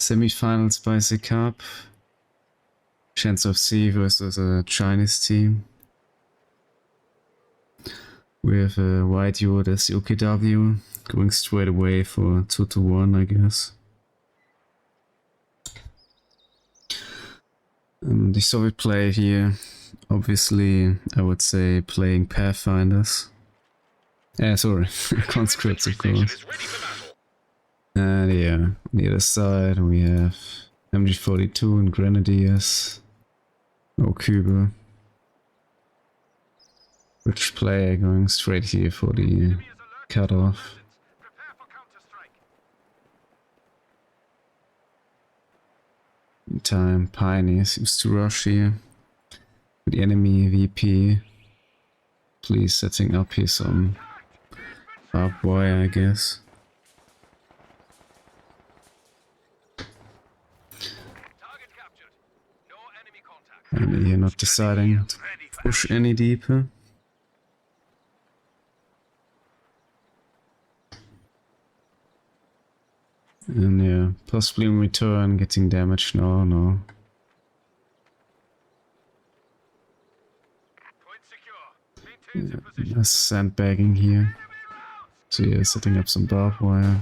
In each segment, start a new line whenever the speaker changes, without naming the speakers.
Semifinals by the Cup. Cenzo FC versus a Chinese team. We have a white duo, that's A99, going straight away for 2-1, I guess. The Soviet play here, obviously, I would say playing Pathfinders. Sorry, conscripts, of course. And yeah, on the other side we have MG42 and Grenadiers. No Kübel. Which player going straight here for the cutoff. Meantime, Pioneer seems to rush here. The enemy VP. Please setting up here some barbed wire, I guess. And you're not deciding to push any deeper. And yeah, possibly in return getting damaged. No. Yeah, that's sandbagging here. So yeah, setting up some barbed wire.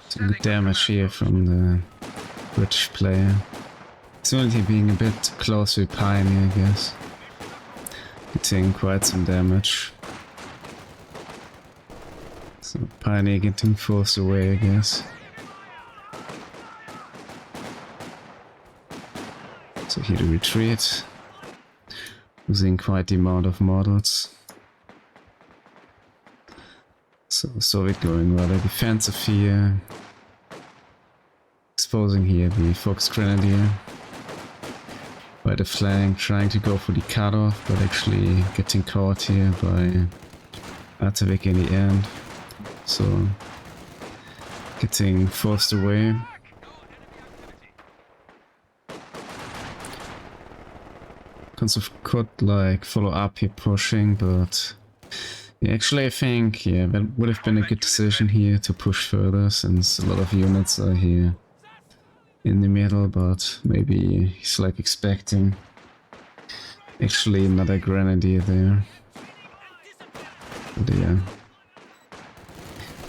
Some damage here from the British player. It's only being a bit close to Pioneer, I guess. Getting quite some damage. So Pioneer getting forced away, I guess. So here to retreat. Losing quite the amount of models. So Soviet going rather defensive here. Exposing here the Fox Grenadier. By the flank, trying to go for the cutoff, but actually getting caught here by Artavick in the end. So getting forced away. Could like follow up here pushing, but yeah, actually I think that would have been a good decision here to push further, since a lot of units are here in the middle, but maybe he's like expecting actually another Grenadier there. But yeah,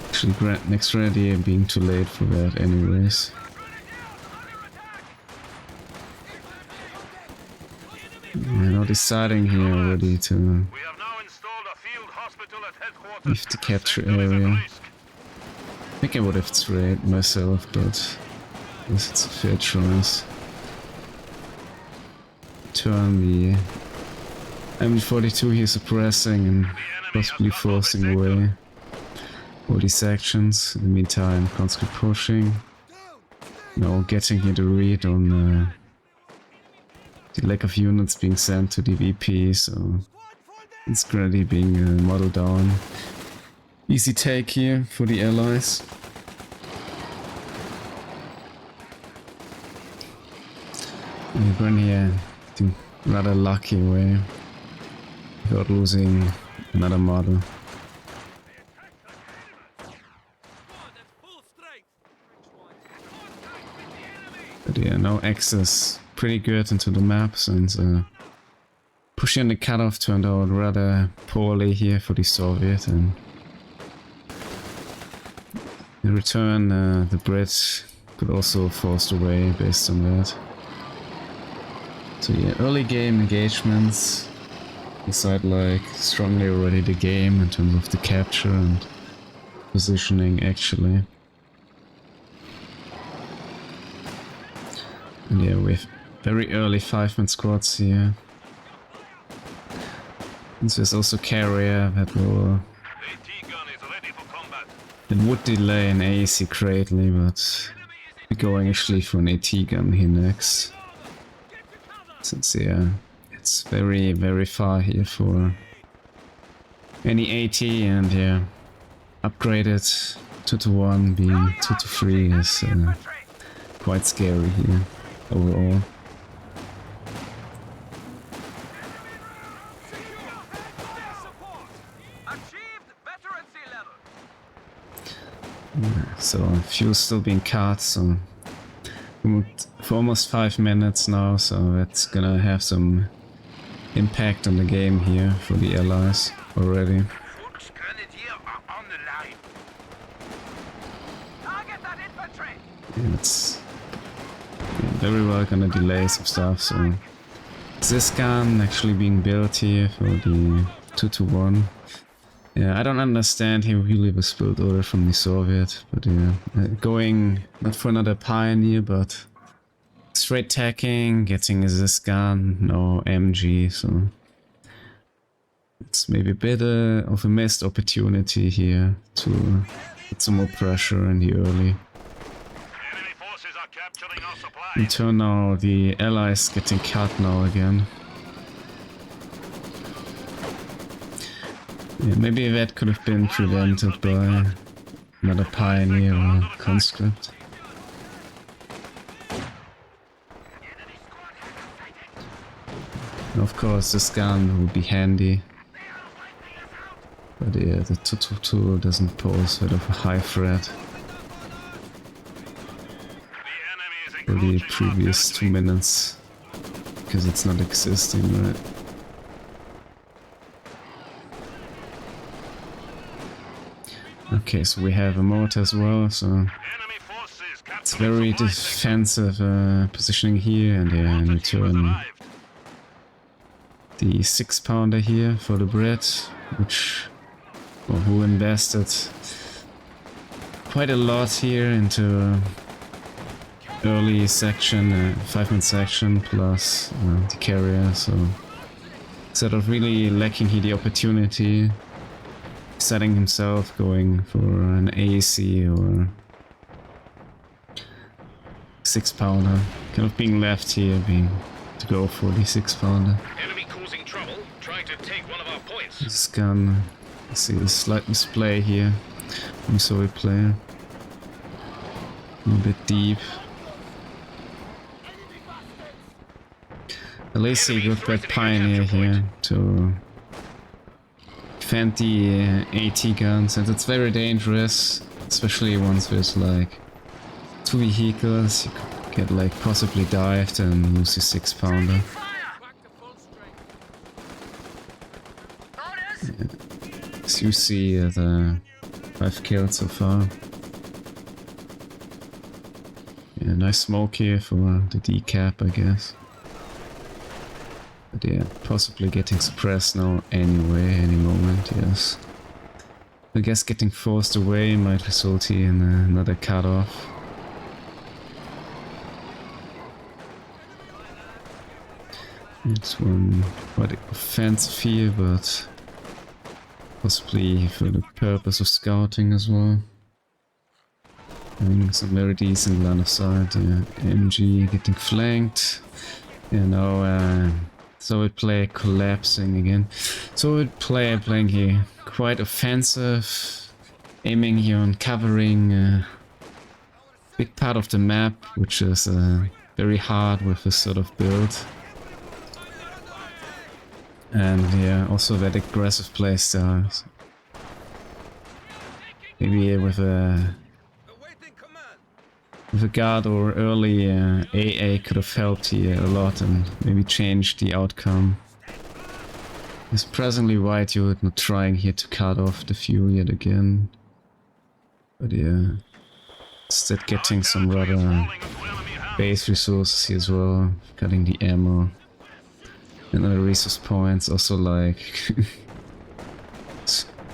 actually next Grenadier being too late for that anyways. We're not deciding here already to leave the capture area. I think I would have tried myself, but I guess it's a fair choice. Turn the MG42 here suppressing and possibly forcing away all these sections. In the meantime, conscript pushing. Now getting here to read on the lack of units being sent to the VP, so it's gradually being modeled down. Easy take here for the allies. And we're here getting rather lucky way without losing another model. But yeah, no access. Pretty good into the maps, and pushing the cutoff turned out rather poorly here for the Soviet, and in return the Brits could also forced away based on that. So yeah, early game engagements decide like strongly already the game in terms of the capture and positioning actually. And yeah, we have very early 5-man squads here. And there's also carrier that would delay an AEC greatly, but we're going actually for an AT gun here next. Since yeah, it's very far here for any AT, and yeah, upgraded 2-1 being 2-3 is quite scary here overall. So fuel's still being cut, so for almost 5 minutes now, so that's gonna have some impact on the game here for the allies already. Yeah, it's very well gonna delay some stuff, so this gun actually being built here for the 2-1. Yeah, I don't understand he really was built order from the Soviet, but yeah, going not for another Pioneer, but straight tacking, getting this gun, no MG, so it's maybe a bit of a missed opportunity here to put some more pressure in the early. In turn now, the allies getting cut now again. Yeah, maybe that could have been prevented by another Pioneer or Conscript. And of course this gun would be handy. But yeah, the 222 doesn't pose that of a high threat for the previous 2 minutes, because it's not existing, right? Okay, so we have a mortar as well, so it's very defensive positioning here, and yeah, in return the 6-pounder here for the Brit, who invested quite a lot here into early section, 5-minute section plus the carrier, so sort of really lacking here the opportunity, setting himself going for an AAC or 6-pounder, kind of being left here, to go for the 6-pounder.
Enemy causing trouble, trying to take one of our points.
This gun, I see a slight misplay here from Soviet player, a bit deep. At least he got that Pioneer here to defend the AT guns, and it's very dangerous, especially once there's like 2 vehicles, you could get like possibly dived and lose your 6-pounder. Yeah. As you see, the 5 kills so far. Yeah, nice smoke here for the decap, I guess. But yeah, possibly getting suppressed now anyway, any moment, yes. I guess getting forced away might result here in another cut-off. It's one quite offensive here, but possibly for the purpose of scouting as well. Having some very decent line of sight, yeah. MG getting flanked. Yeah, now Soviet player collapsing again. Soviet player playing here quite offensive, aiming here on covering a big part of the map, which is very hard with this sort of build. And yeah, also that aggressive playstyle. Maybe with a guard or early AA could have helped here a lot and maybe changed the outcome. It's presently white unit not trying here to cut off the fuel yet again. But yeah, instead getting some rather base resources here as well, cutting the ammo. And other resource points, also like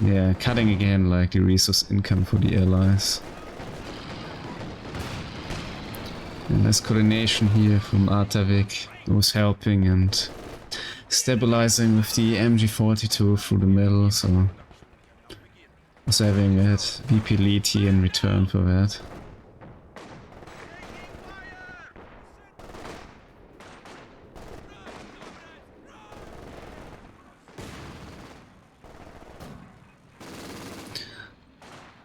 yeah, cutting again like the resource income for the allies. And nice coordination here from Artavick, who was helping and stabilizing with the MG42 through the middle, so also having that VP lead here in return for that.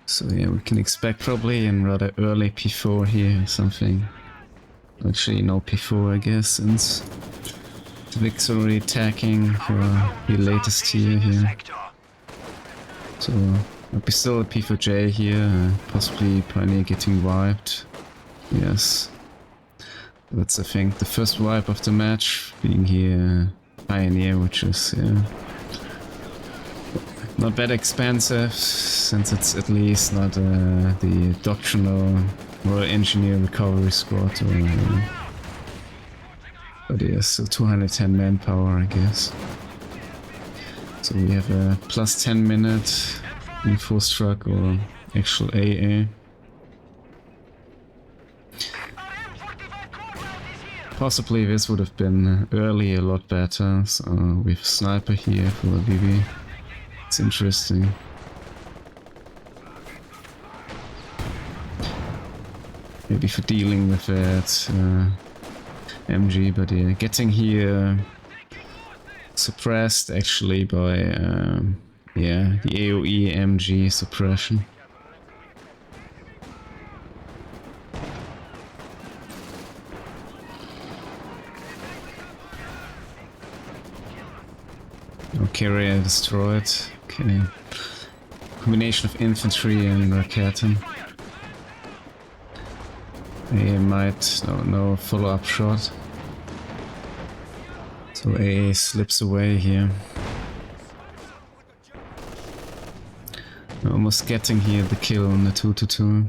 So yeah, we can expect probably a rather early P4 here or something. Actually no P4 I guess, since the Vic's already attacking for the latest tier here. So Might be still a P4J here, possibly Pioneer getting wiped. Yes. That's, I think, the first wipe of the match, being here Pioneer, which is, yeah, not that expensive, since it's at least not the doctrinal Royal Engineer Recovery Squad, or, but yeah, still 210 manpower, I guess. So we have a plus 10 minute reinforced truck or actual AA. Possibly this would have been early a lot better, so we have a sniper here for Habibi. It's interesting. Maybe for dealing with that MG, but yeah, getting here suppressed actually by yeah, the AoE MG suppression. Oh, carrier destroyed. Okay. Combination of infantry and Raketen. A might no follow-up shot. So A slips away here. Almost getting here the kill on the 2-2.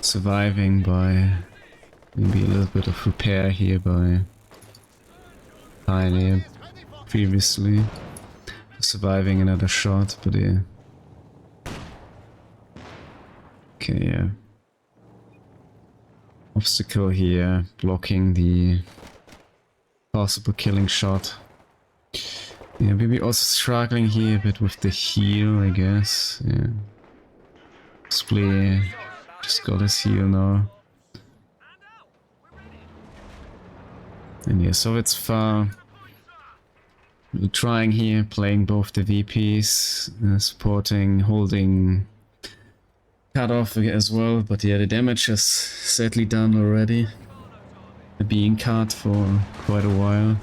Surviving by maybe a little bit of repair here by Pioneer previously. Surviving another shot, but yeah. Okay, yeah. Obstacle here, blocking the possible killing shot. Yeah, maybe also struggling here a bit with the heal, I guess. Yeah. Possibly just got his heal now. And yeah, so it's far. We're trying here, playing both the VPs, supporting, holding cut off as well, but yeah, the damage is sadly done already. Being cut for quite a while.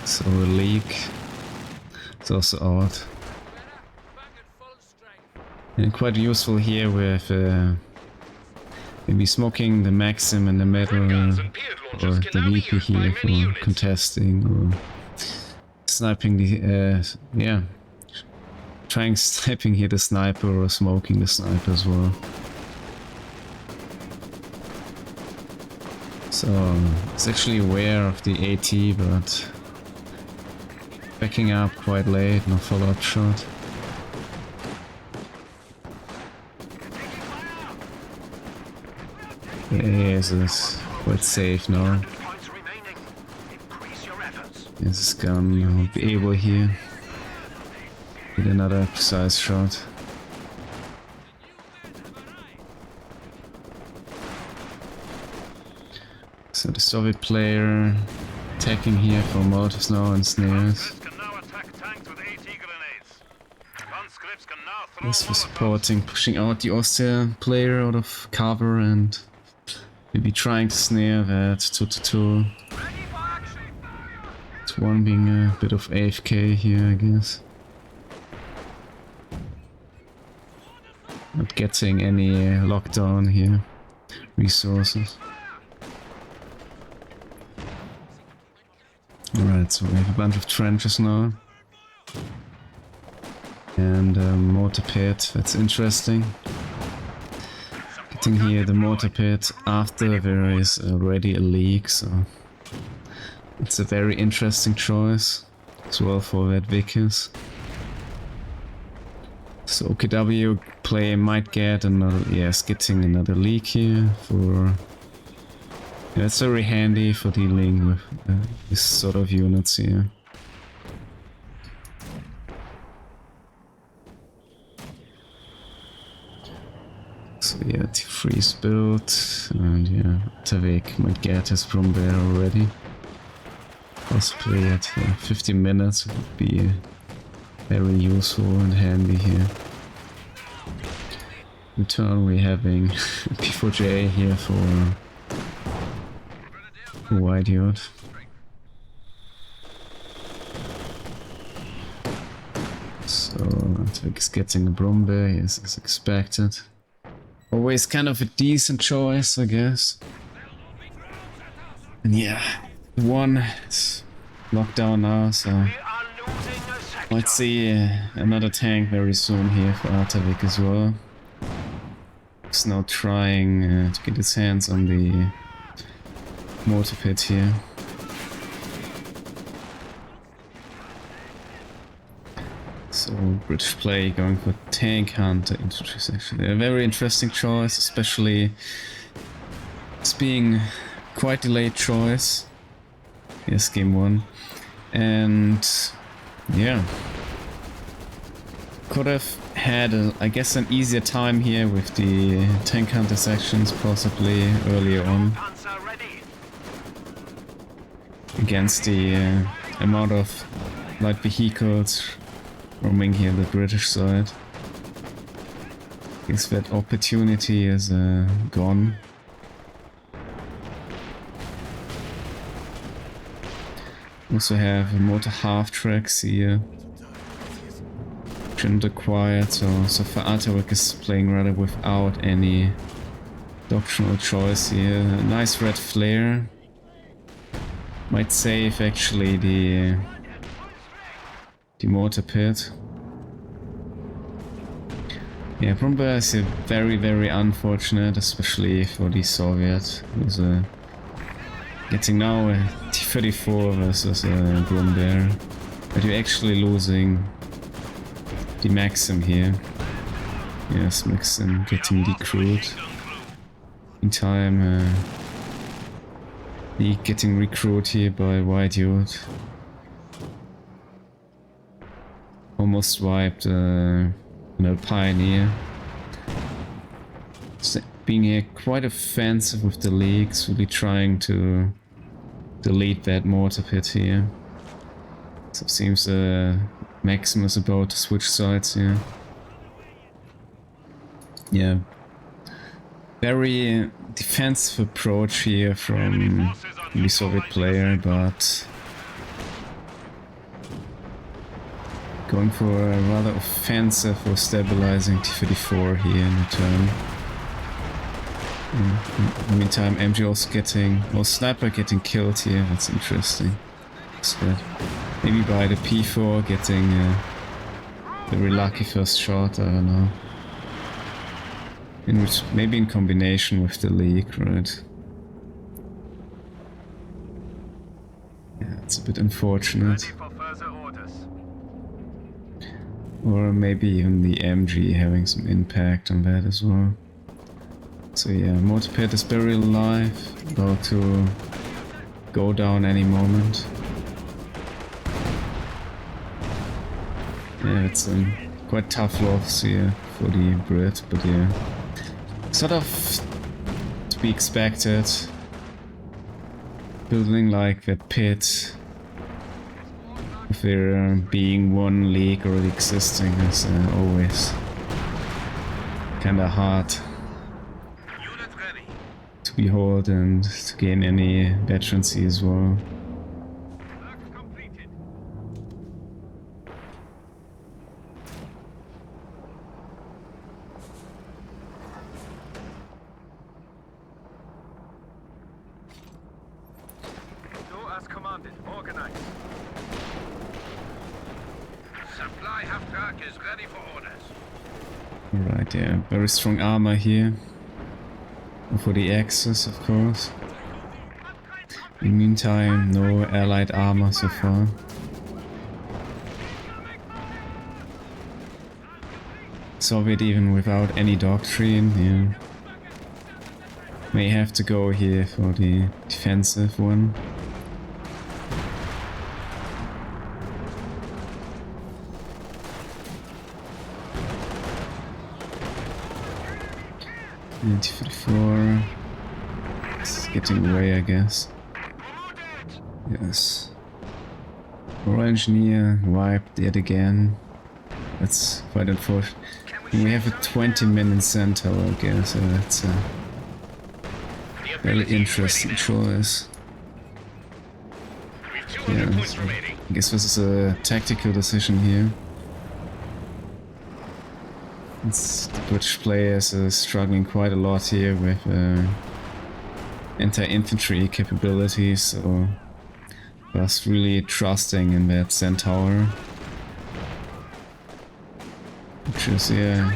So a leak is also out. And quite useful here with maybe smoking the Maxim in the middle, or the VP here for contesting, or sniping the, yeah, trying sniping here the sniper or smoking the sniper as well. So it's actually aware of the AT, but backing up quite late, no follow-up shot. Yes, it's quite safe now. Yes, this gun will be able here. Get another precise shot. So the Soviet player attacking here for Molotovs now and snares. This for supporting, pushing out the Austria player out of cover and maybe trying to snare that 2-2. It's one being a bit of AFK here, I guess. Not getting any lockdown here. Resources. Alright, so we have a bunch of trenches now. And a mortar pit, that's interesting. Getting here the mortar pit after there is already a leak, so it's a very interesting choice as well for that Vickers. So OKW player might get another, yes, getting another leak here for, yeah, it's very handy for dealing with this sort of units here. So yeah, T3's built, and yeah, Artavick might get his from there already. Possibly at 50 minutes would be very useful and handy here. In turn we're having P4J here for Wide yard. So Artavick is getting a Brombear, yes, as expected. Always kind of a decent choice, I guess. And yeah, one is locked down now, so might see another tank very soon here for Artavick as well. He's now trying to get his hands on the mortar pit here. So British play going for tank hunter infantry section. A very interesting choice, especially it's being quite a late choice. Yes, game 1. And yeah, could have had, I guess, an easier time here with the tank hunter sections, possibly earlier on. Against the amount of light vehicles roaming here the British side. Guess that opportunity is gone. Also have motor half tracks here. Shouldn't acquired, so far Artavick is playing rather without any doctrinal choice here. A nice red flare. Might save actually the mortar pit. Yeah, Brombear is very, very unfortunate, especially for the Soviet, who's getting now a T-34 versus a Brombear. But you're actually losing the Maxim here. Yes, Maxim getting decrewed. In time, he getting recruited here by White Youth. Almost wiped Pioneer. Being here quite offensive with the leaks, really trying to delete that mortar pit here. So it seems Maxim is about to switch sides here. Yeah. Very defensive approach here from the Soviet player, but going for a rather offensive or stabilizing T-34 here in return. In the meantime, MG also getting, or Sniper getting killed here, that's interesting. So maybe by the P4 getting a very lucky first shot, I don't know. Maybe in combination with the leak, right? Yeah, it's a bit unfortunate. Or maybe even the MG having some impact on that as well. So yeah, mortar pit is very alive, about to go down any moment. Yeah, it's quite tough loss here for the Brit, but yeah, sort of to be expected. Building like that pit, if there being one leak already existing, is always kinda hard to behold and to gain any veterancy as well. Alright, yeah, very strong armor here. For the Axis, of course. In the meantime, no allied armor so far. Soviet even without any doctrine, yeah. May have to go here for the defensive one. T-34. It's getting away, I guess. Yes. Our engineer wiped yet again. That's quite unfortunate. And we have a 20-minute center, I guess, so that's a very interesting choice.
200
Yeah,
points
so
remaining.
I guess this is a tactical decision here. The British players are struggling quite a lot here with anti-infantry capabilities, so just really trusting in that centaur. Which is, yeah,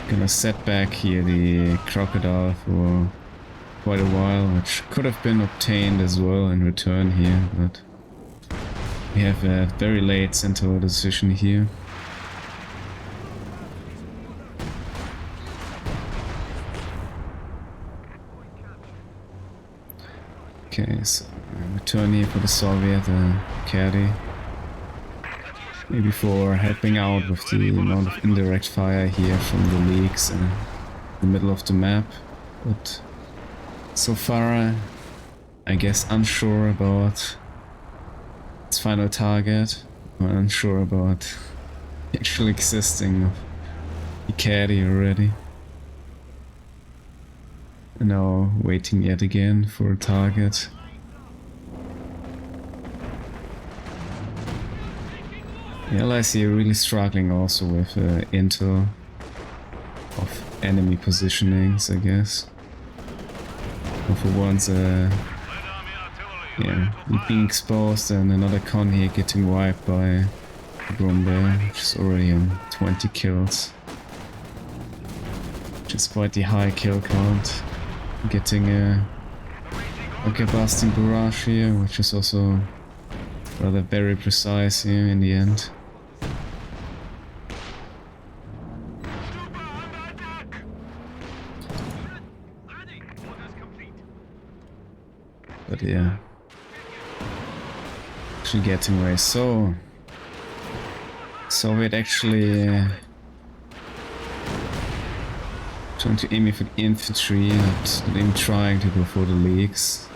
gonna set back here the crocodile for quite a while, which could have been obtained as well in return here, but we have a very late centaur decision here. Okay, so return here for the Soviet caddy. Maybe for helping out with the amount of indirect fire here from the leaks in the middle of the map. But so far, I guess unsure about its final target. Or unsure about the actual existing of the caddy already. And now waiting yet again for a target. The Allies here really struggling also with intel of enemy positionings, I guess. Or for once, yeah, being exposed and another con here getting wiped by Brumbear, which is already on 20 kills. Which is quite the high kill count. Getting a busting barrage here, which is also rather very precise here in the end. But yeah, actually getting away. So Soviet actually trying to aim for the infantry, not even trying to go for the leaks.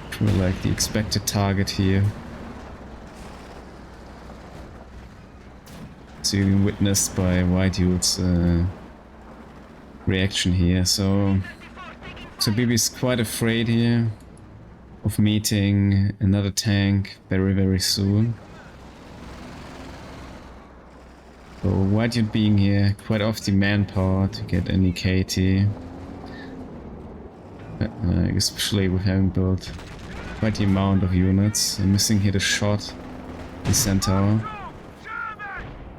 Which were like the expected target here. So you can witnessed by White Youth's reaction here. So Habibi is quite afraid here of meeting another tank very soon. So White Youth being here quite off the manpower to get any KT. Especially with having built quite the amount of units. I'm missing here the shot, the centaur.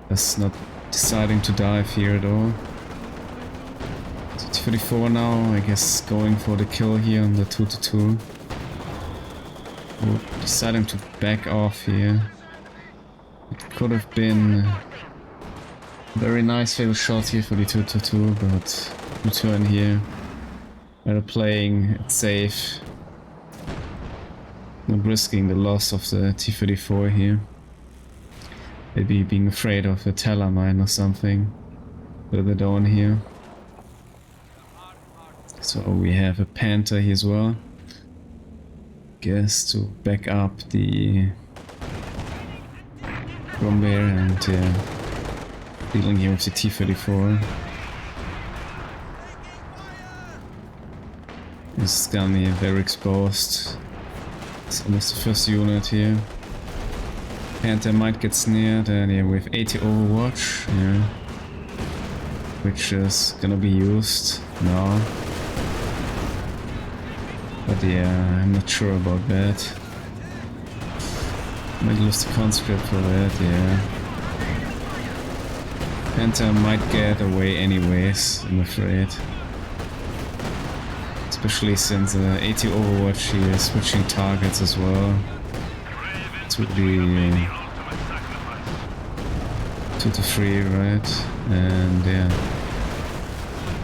That's not deciding to dive here at all. 34 now, I guess going for the kill here on the 2-2. Deciding to back off here. It could have been a very nice fatal shot here for the 2-2, but return here. While playing it safe. Not risking the loss of the T-34 here. Maybe being afraid of a Teller mine or something further down here. So we have a Panther here as well. Guess to back up the Brumbear and dealing here with the T-34. This gun here very exposed. It's almost the first unit here. Panther might get snared and yeah, with 80 Overwatch, yeah, which is gonna be used now. But yeah, I'm not sure about that. Might lose the conscript for that, yeah. Panther might get away anyways, I'm afraid. Especially since 80 Overwatch here is switching targets as well. To the 2-3, right? And yeah.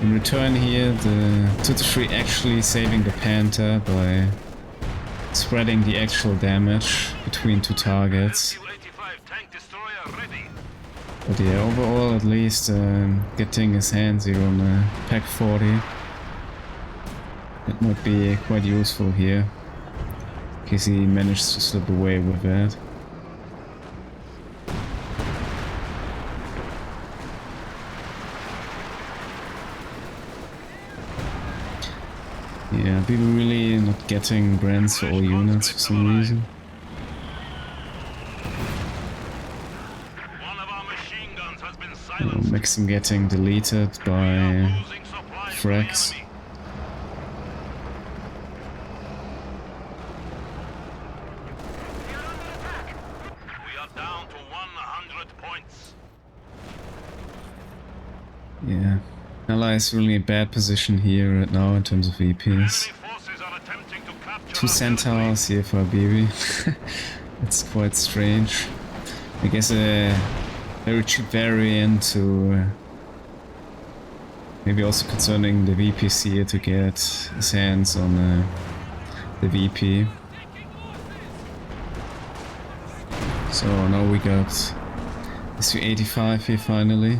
In return here, the 2-3 actually saving the Panther by spreading the actual damage between two targets. But yeah, overall at least getting his hands here on a Pack 40. That might be quite useful here. In case he managed to slip away with that. Yeah, people really not getting brands for all units for some reason.
One of our machine guns has been silenced.
Maxim getting deleted by
Losing supplies to the
frags.
enemy. We are down to 100 points.
Yeah. Ally is really in a bad position here right now in terms of VPs.
Enemy forces are attempting to capture
2
our
centaurs here for Habibi. That's quite strange. I guess a very cheap variant to maybe also concerning the VPs here to get his hands on the VP. So now we got SU-85 here finally.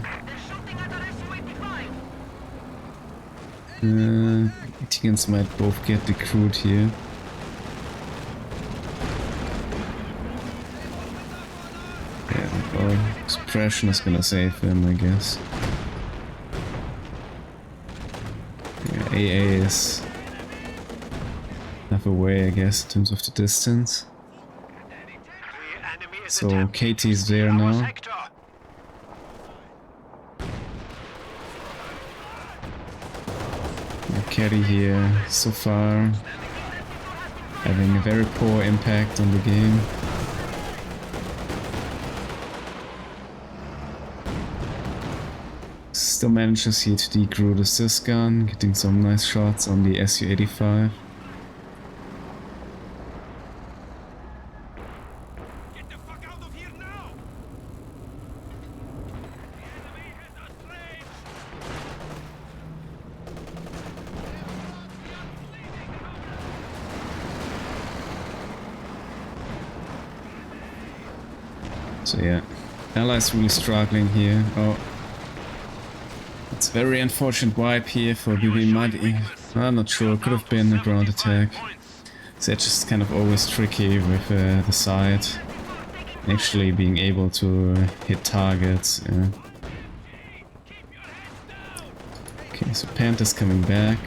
Tiggins might both get recruit here. Yeah, well, suppression is gonna save him, I guess. Yeah, AA is half away, I guess, in terms of the distance.
The enemy is
So
attempting to
Katie's
steal
there
our
now.
sector.
Carry here so far having a very poor impact on the game. Still manages here to decrew the Sys gun, getting some nice shots on the SU-85.
Get the fuck out of here now! The enemy has us trained!
So yeah, Allies really struggling here. Oh, it's very unfortunate wipe here for BB Muddy. I'm not sure, could have been a ground attack. So it's just kind of always tricky with the side. Actually being able to hit targets. Yeah. Okay, so Panther's coming back.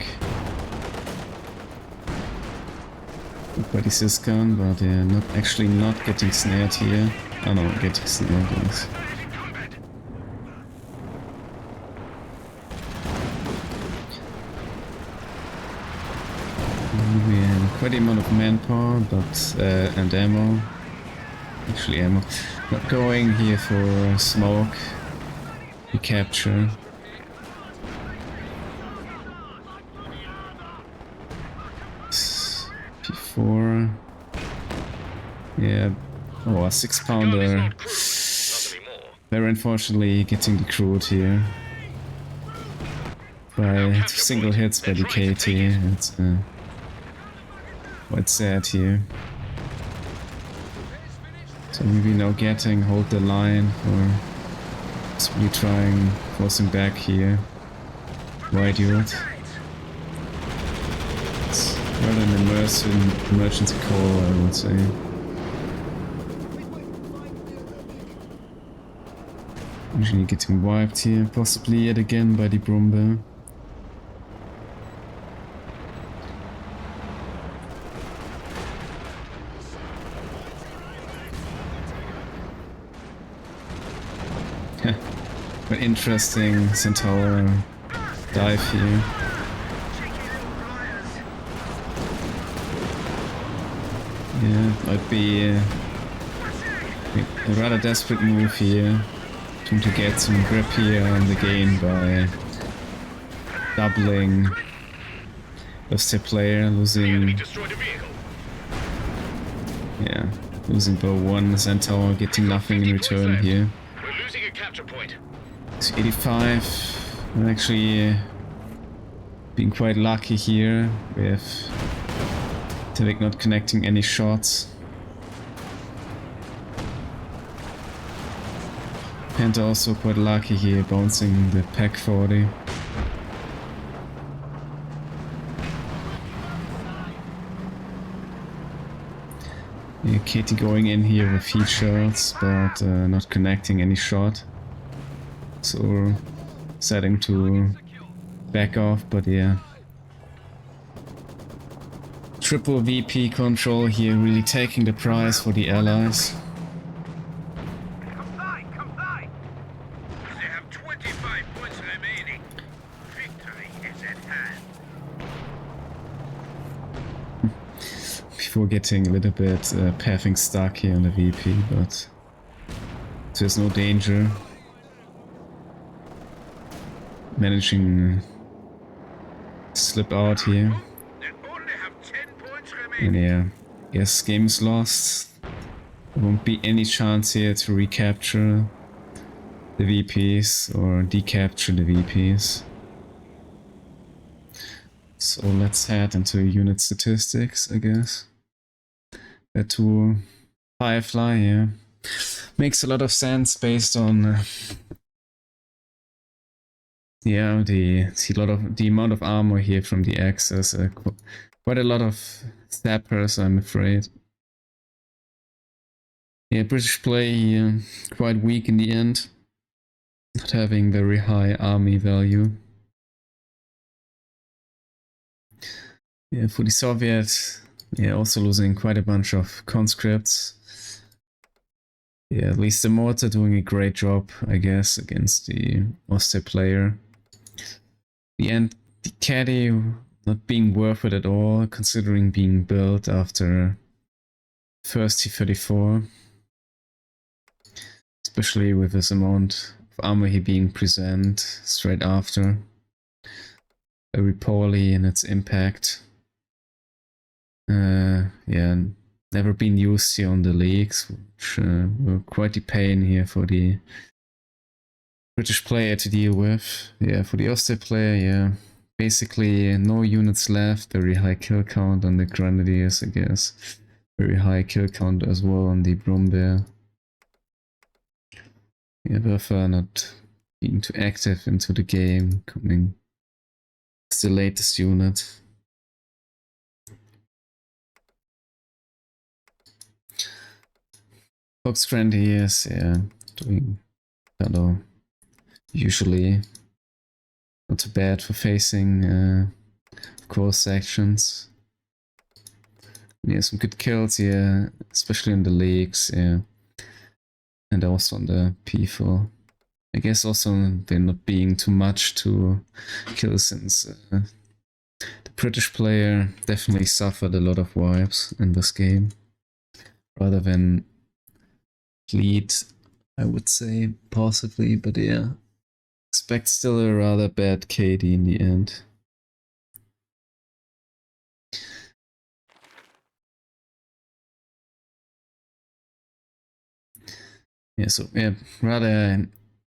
Good Sys gun, but yeah, not getting snared here. Oh no, getting snared, yes. We have quite a amount of manpower, but and ammo. Actually ammo. Not going here for smoke. We capture. P4. Yeah. Oh, a 6-pounder. Very unfortunately getting decrewed here. By 2 single hits by the KT. It's quite sad here. So maybe now getting hold the line or possibly trying forcing back here. Why do it? It's rather an emergency call, I would say. Usually getting wiped here, possibly yet again by the Brumber. But interesting Centaur dive here. Yeah, might be a rather desperate move here. Trying to get some grip here on the game by doubling the step player, losing. Yeah, losing bo1 Centaur, getting nothing in return here.
We're losing a capture point.
So 85, I'm actually being quite lucky here with Artavick not connecting any shots. Panther also quite lucky here, bouncing the Pack 40. Yeah, Katie going in here with heat shots, but not connecting any shot. So setting to back off, but yeah. triple VP control here, really taking the prize for the allies.
Comply! They have 25 points remaining. Victory is at hand.
Before getting a little bit pathing stuck here on the VP, but there's no danger. Managing to slip out here.
They only have 10 points
And
remaining.
yeah, yes, game is lost. There won't be any chance here to recapture the VPs or decapture the VPs. So let's head into unit statistics, I guess. That to Firefly, yeah. Makes a lot of sense based on yeah, the amount of armor here from the Axis. Quite a lot of sappers, I'm afraid. Yeah, British play here quite weak in the end, not having very high army value. Yeah, for the Soviets, yeah, also losing quite a bunch of conscripts. Yeah, at least the mortar doing a great job, I guess, against the Oster player. The caddy not being worth it at all, considering being built after first T-34. Especially with this amount of armor here being present straight after. Very poorly in its impact. Yeah, never been used here on the leagues, which were quite a pain here for the British player to deal with. Yeah, for the Oster player, yeah, basically no units left, very high kill count on the Grenadiers, I guess. Very high kill count as well on the Brumbear. Yeah, Werfer not being too active into the game, coming as the latest unit. Fox Grenadiers, yeah, doing kind of usually not too bad for facing core sections. Yeah, some good kills here, especially in the leagues, yeah. And also on the P4. I guess also they're not being too much to kill since the British player definitely suffered a lot of wipes in this game. Rather than lead, I would say, possibly, but yeah. Expect still a rather bad KD in the end. Yeah, so yeah, rather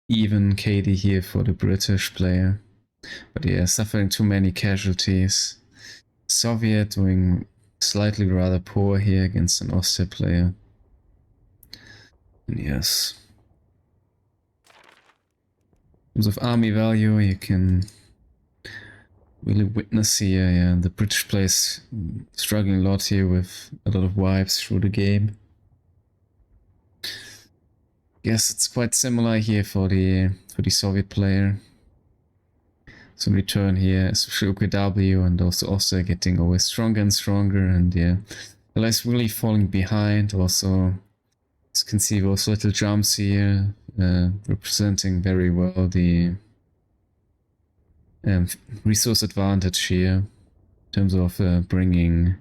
even KD here for the British player. But yeah, suffering too many casualties. Soviet doing slightly rather poor here against an Austria player. And yes. In terms of army value, you can really witness here, yeah, the British players struggling a lot here with a lot of wipes through the game. Yes, it's quite similar here for the Soviet player. Some return here, especially OKW and also Austria getting always stronger and stronger, and yeah, Allies really falling behind. Also, as you can see, also little jumps here, representing very well the resource advantage here in terms of bringing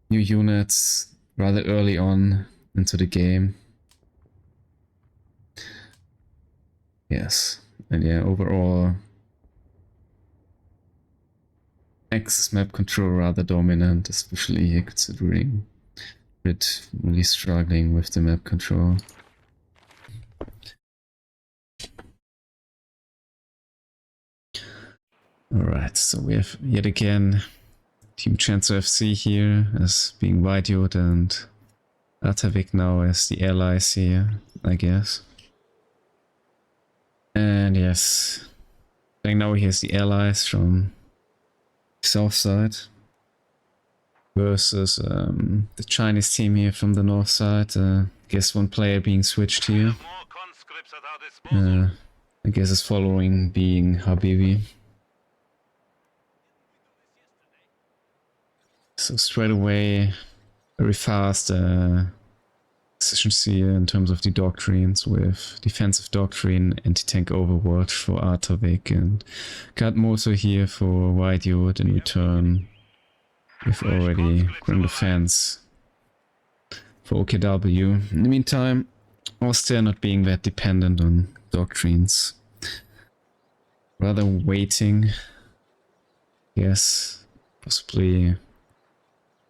new units rather early on into the game. Yes, and yeah, overall Axis map control rather dominant, especially here considering it really struggling with the map control. Alright, so we have yet again Team Cenzo FC here as being Whitewood and Artavick now as the allies here, I guess. And yes, I think now here's the allies from south side versus the Chinese team here from the north side. Guess one player being switched here.
More conscripts at our disposal.
I guess it's following being Habibi. So straight away, very fast decisions here in terms of the doctrines with defensive doctrine, anti-tank overwatch for Artavick, and got Moto here for White Yacht in return. We've already ground defense for OKW. In the meantime, Austria not being that dependent on doctrines. Rather waiting. Yes, possibly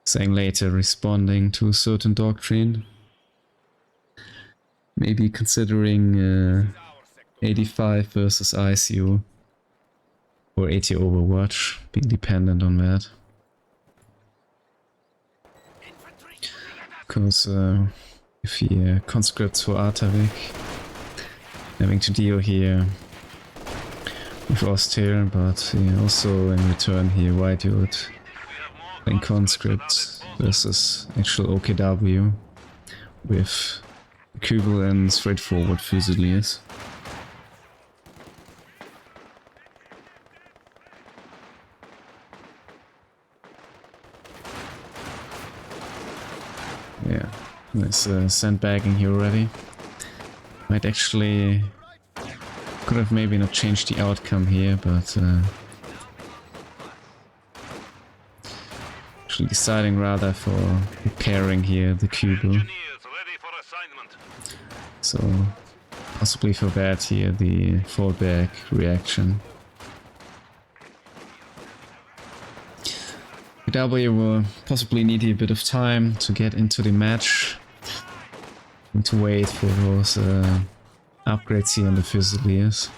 saying later responding to a certain doctrine. Maybe considering 85 versus ICU or 80 Overwatch, being dependent on that. Because if he conscripts for Artavick, having to deal here with Austere, but also in return here White Yacht playing conscripts versus actual OKW with equivalent straightforward Fusiliers. Yeah, there's sandbagging here already. Might actually could have maybe not changed the outcome here, but actually deciding rather for repairing here the Cubo. So possibly for that here the fallback reaction. W will possibly need a bit of time to get into the match and to wait for those upgrades here on the Fusiliers.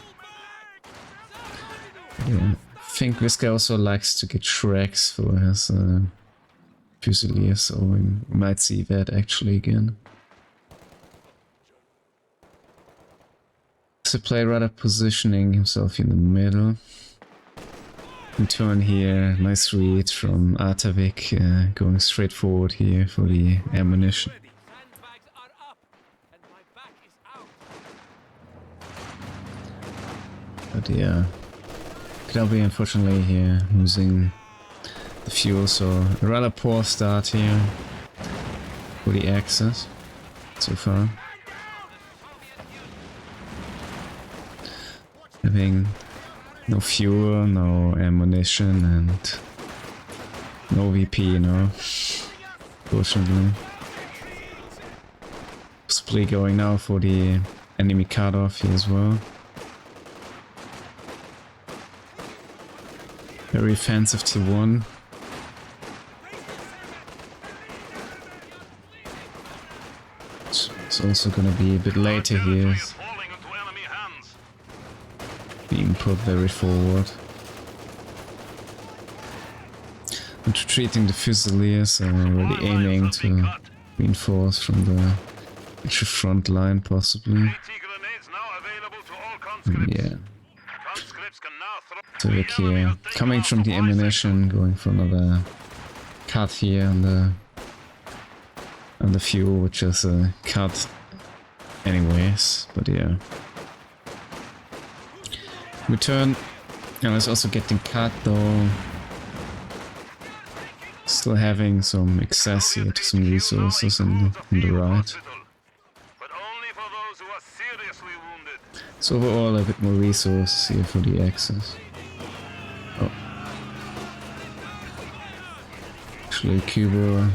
Yeah, I think this guy also likes to get Shreks for his Fusiliers, so we might see that actually again. So play rather positioning himself in the middle. Return here, nice read from Artavick, going straight forward here for the ammunition. But yeah, KW unfortunately here losing the fuel, so a rather poor start here for the Axis so far. Having no fuel, no ammunition, and no VP, fortunately. Possibly going now for the enemy cutoff here as well. Very offensive T1. It's also gonna be a bit later here. Being put very forward. And retreating the Fusiliers and really aiming to reinforce from the actual front line possibly. Yeah. So Vic here, coming from the ammunition, going for another cut here on the fuel, which is a cut anyways, but yeah. Return, it's also getting cut though. Still having some excess here to some resources on the right. So overall a bit more resources here for the Axis. Oh. Actually Cuba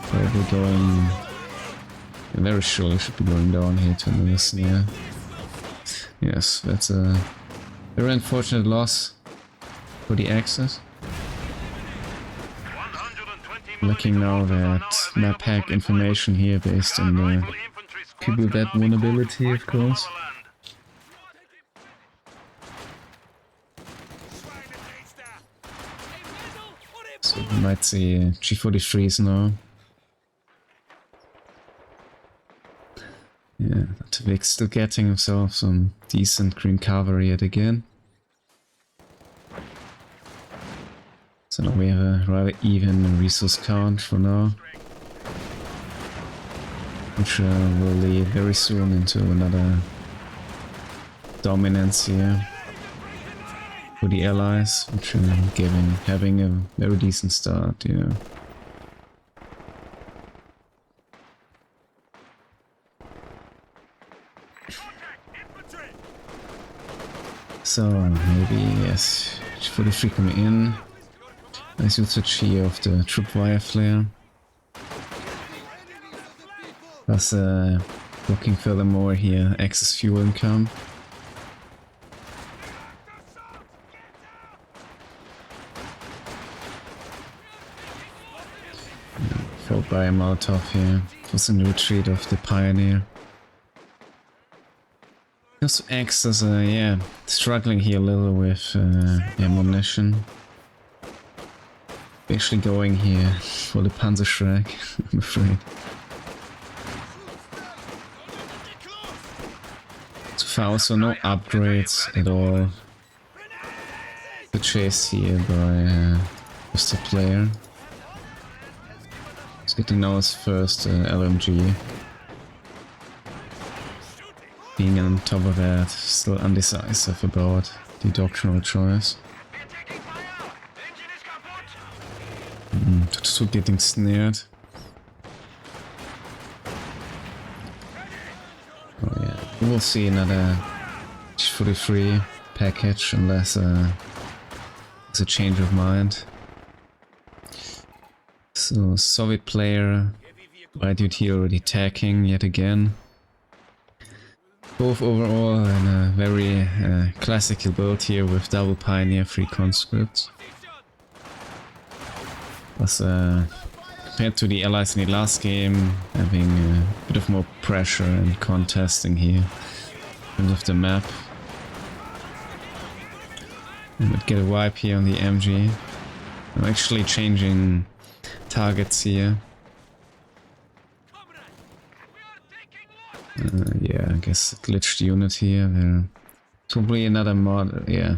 probably going, very sure should be going down here to another snare. Yes, that's a very unfortunate loss for the Axis. Looking now at map hack information here based on the Cubo that vulnerability, of course. So we might see G43s now. Yeah, Artavick still getting himself some decent green cover yet again. So now we have a rather even resource count for now, which will lead very soon into another dominance here. for the allies, which are having a very decent start, yeah. So maybe yes, for the free coming in. Nice usage here of the tripwire flare. Plus blocking furthermore here excess fuel income. Followed by a Molotov here, forcing the retreat of the Pioneer. Also acts as a, yeah, struggling here a little with ammunition. Actually going here for the Panzerschreck, I'm afraid. So far also no upgrades at all purchased here by Mr. Player. He's getting now his first LMG. Being on top of that, still undecisive about the doctrinal choice. Still getting snared. Oh yeah, we will see another 43 package unless it's a change of mind. So Soviet player, light duty already attacking yet again. Both overall in a very classical build here with double Pioneer, 3 conscripts. Plus, compared to the allies in the last game, having a bit of more pressure and contesting here in terms of the map. We might get a wipe here on the MG. I'm actually changing targets here. Yeah, I guess glitched unit here. There. Probably another model, yeah.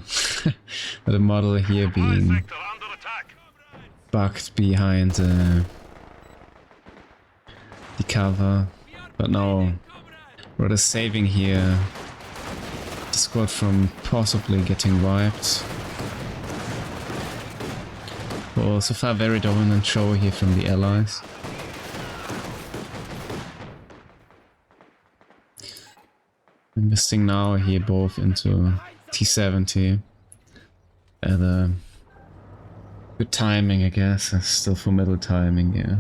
Another model here being bugged behind the cover. But now, rather saving here the squad from possibly getting wiped. Well, so far very dominant show here from the allies. Investing now here both into T70 at a good timing, I guess. Still for middle timing, yeah.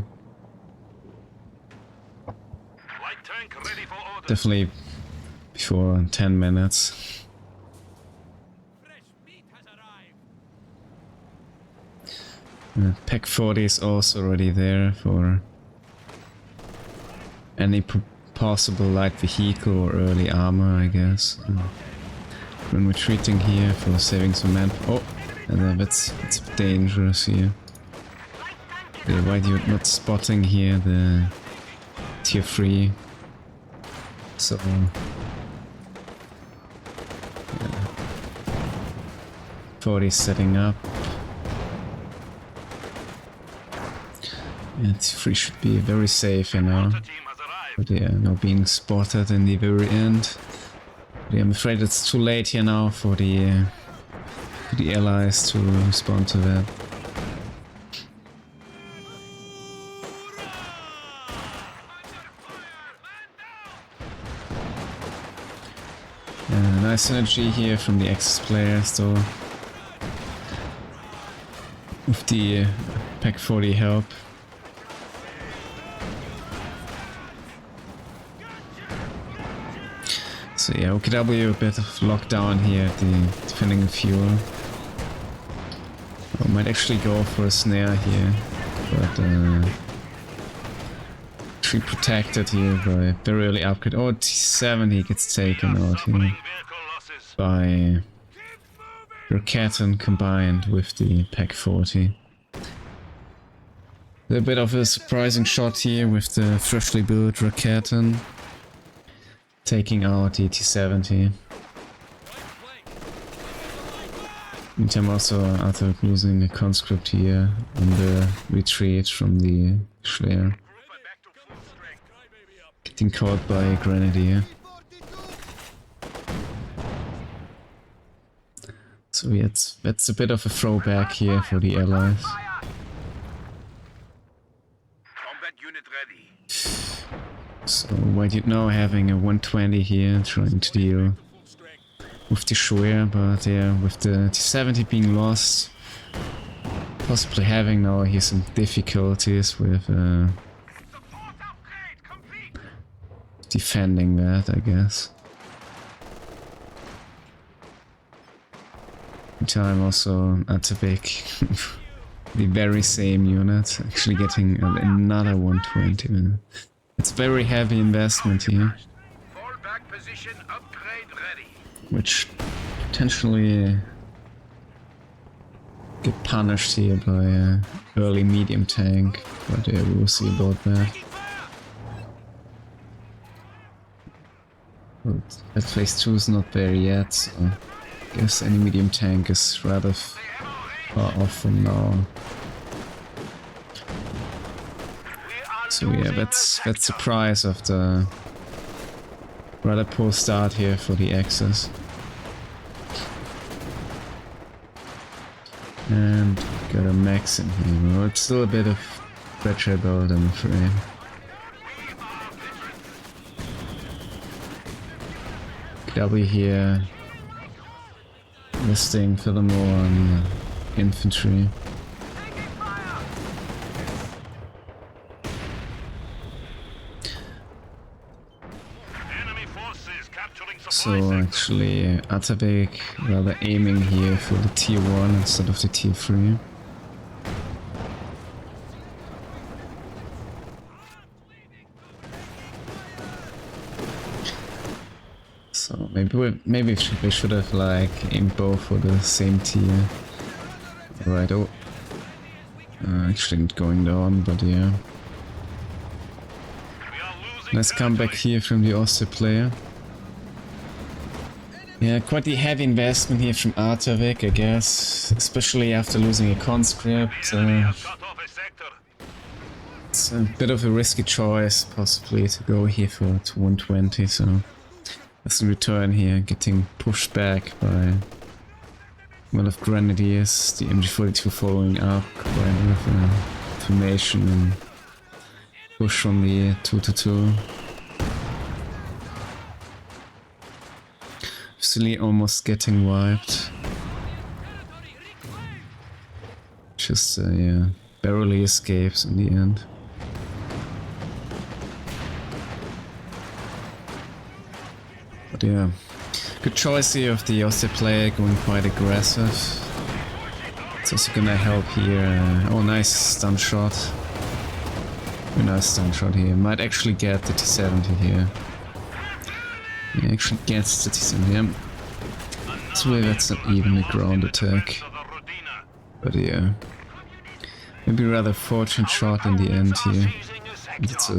Definitely before 10 minutes. Pack 40 is also already there for any possible light vehicle or early armor, I guess. When retreating here for saving some man. Oh, that's dangerous here. Why are you not spotting here the tier 3? So yeah. 40 setting up. Yeah, tier 3 should be very safe, you know. But yeah, now being spotted in the very end. But yeah, I'm afraid it's too late here now for the allies to respond to that. Nice synergy here from the Axis players though. With the Pack 40 help. So yeah, OKW a bit of lockdown here at the defending fuel. I might actually go for a snare here, but tree protected here by very early upgrade. Oh, T70 gets taken out here by Raketen combined with the Pack 40. A bit of a surprising shot here with the freshly built Raketen. Taking out the T70. Meantime also Artavick losing a conscript here on the retreat from the Schwer. Getting caught by a grenadier. So yeah, that's a bit of a throwback here for the Allies.
Combat unit ready.
So White You'd now having a 120 here, trying to deal with the Shoya, but yeah, with the T70 being lost, possibly having now here some difficulties with
Support upgrade complete.
defending that, I guess. Meantime also Artavick, the very same unit, actually getting another 120. It's very heavy investment here,
Fallback position upgrade ready.
which potentially get punished here by a early medium tank, but yeah, we'll see about that. But that phase 2 is not there yet, so I guess any medium tank is rather far off from now. So yeah, that's the price of the rather poor start here for the Axis. And got a max in here. Well, it's still a bit of pressure build, I'm afraid. W here, listing furthermore on infantry. So actually Artavick rather aiming here for the tier 1 instead of the tier 3. So maybe we should have like aimed both for the same tier. Right, oh. Actually not going down, but yeah. Nice comeback here from the Austria player. Yeah, quite the heavy investment here from Artavick, I guess, especially after losing a conscript. It's a bit of a risky choice, possibly, to go here for 120, so as a return here, getting pushed back by one of Grenadiers, the MG42 following up, quite with a formation and push from the 2-2. Silly almost getting wiped. Just, yeah, barely escapes in the end. But yeah, good choice here of the Austria player going quite aggressive. It's also gonna help here. Oh, nice stun shot. Very nice stun shot here. Might actually get the T70 here. He actually gets the T70. Yeah. So that's not even a ground attack. But yeah. Maybe rather fortunate shot in the end here. It's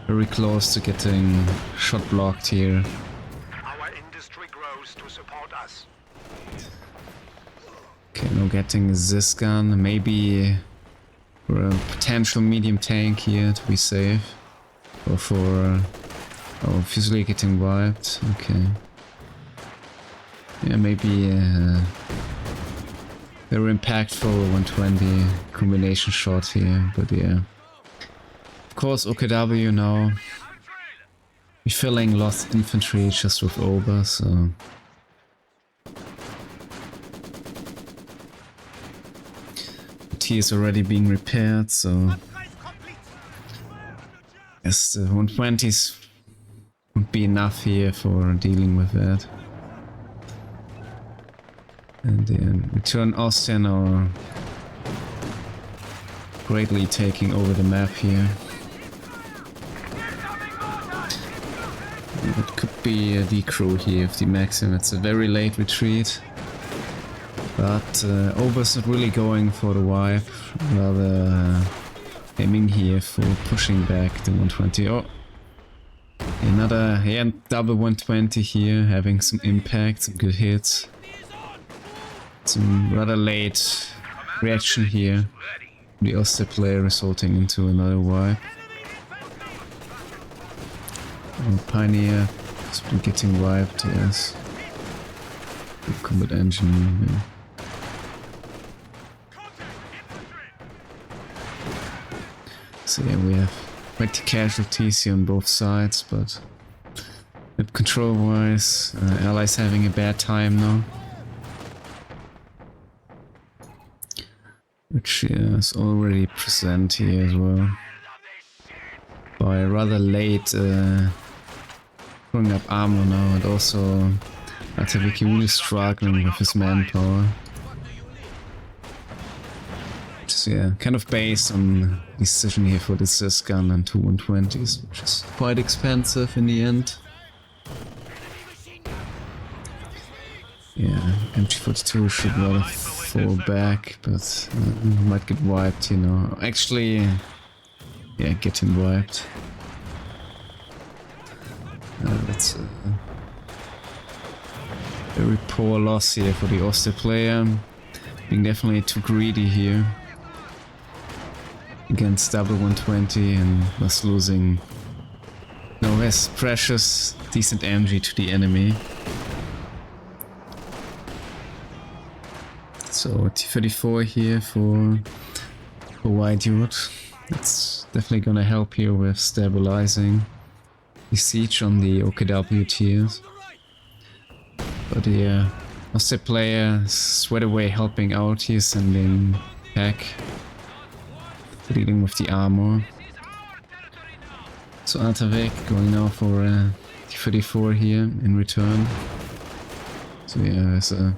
very close to getting shot blocked here. Okay, now getting this gun. Maybe for a potential medium tank here to be safe. Or for... oh, Fusilier getting wiped. Okay. Yeah, maybe very impactful 120 combination shot here, but yeah. Of course, OKW now refilling lost infantry just with over, so. The T is already being repaired, so. Yes, the 120s would be enough here for dealing with that. And then return Austria now greatly taking over the map here. It could be a decrew here of the Maxim. It's a very late retreat. But Ober's not really going for the wipe, rather aiming here for pushing back the 120. Oh! Another, yeah, double 120 here, having some impact, some good hits. Some rather late reaction here. The Austria player resulting into another wipe. Oh, Pioneer has been getting wiped, yes. Combat engineer. Yeah. So yeah, we have quite the casualties here on both sides, but control-wise, allies having a bad time now. Which is already present here as well. By rather late throwing up armor now, and also Artavick really struggling with his manpower. Which is, yeah, kind of based on the decision here for the Cis gun and 2 120s, which is quite expensive in the end. Yeah, MG42 should rather fall back, but might get wiped, you know. Actually, yeah, getting wiped. That's a very poor loss here for the Oster player. Being definitely too greedy here against double 120 and thus losing his precious, decent MG to the enemy. So T34 here for White Dude. That's definitely gonna help here with stabilizing the siege on the OKW tiers. But yeah, Oster player sweat away helping out here, sending back, dealing with the armor. So Artavick going now for T34 here in return. So yeah, there's a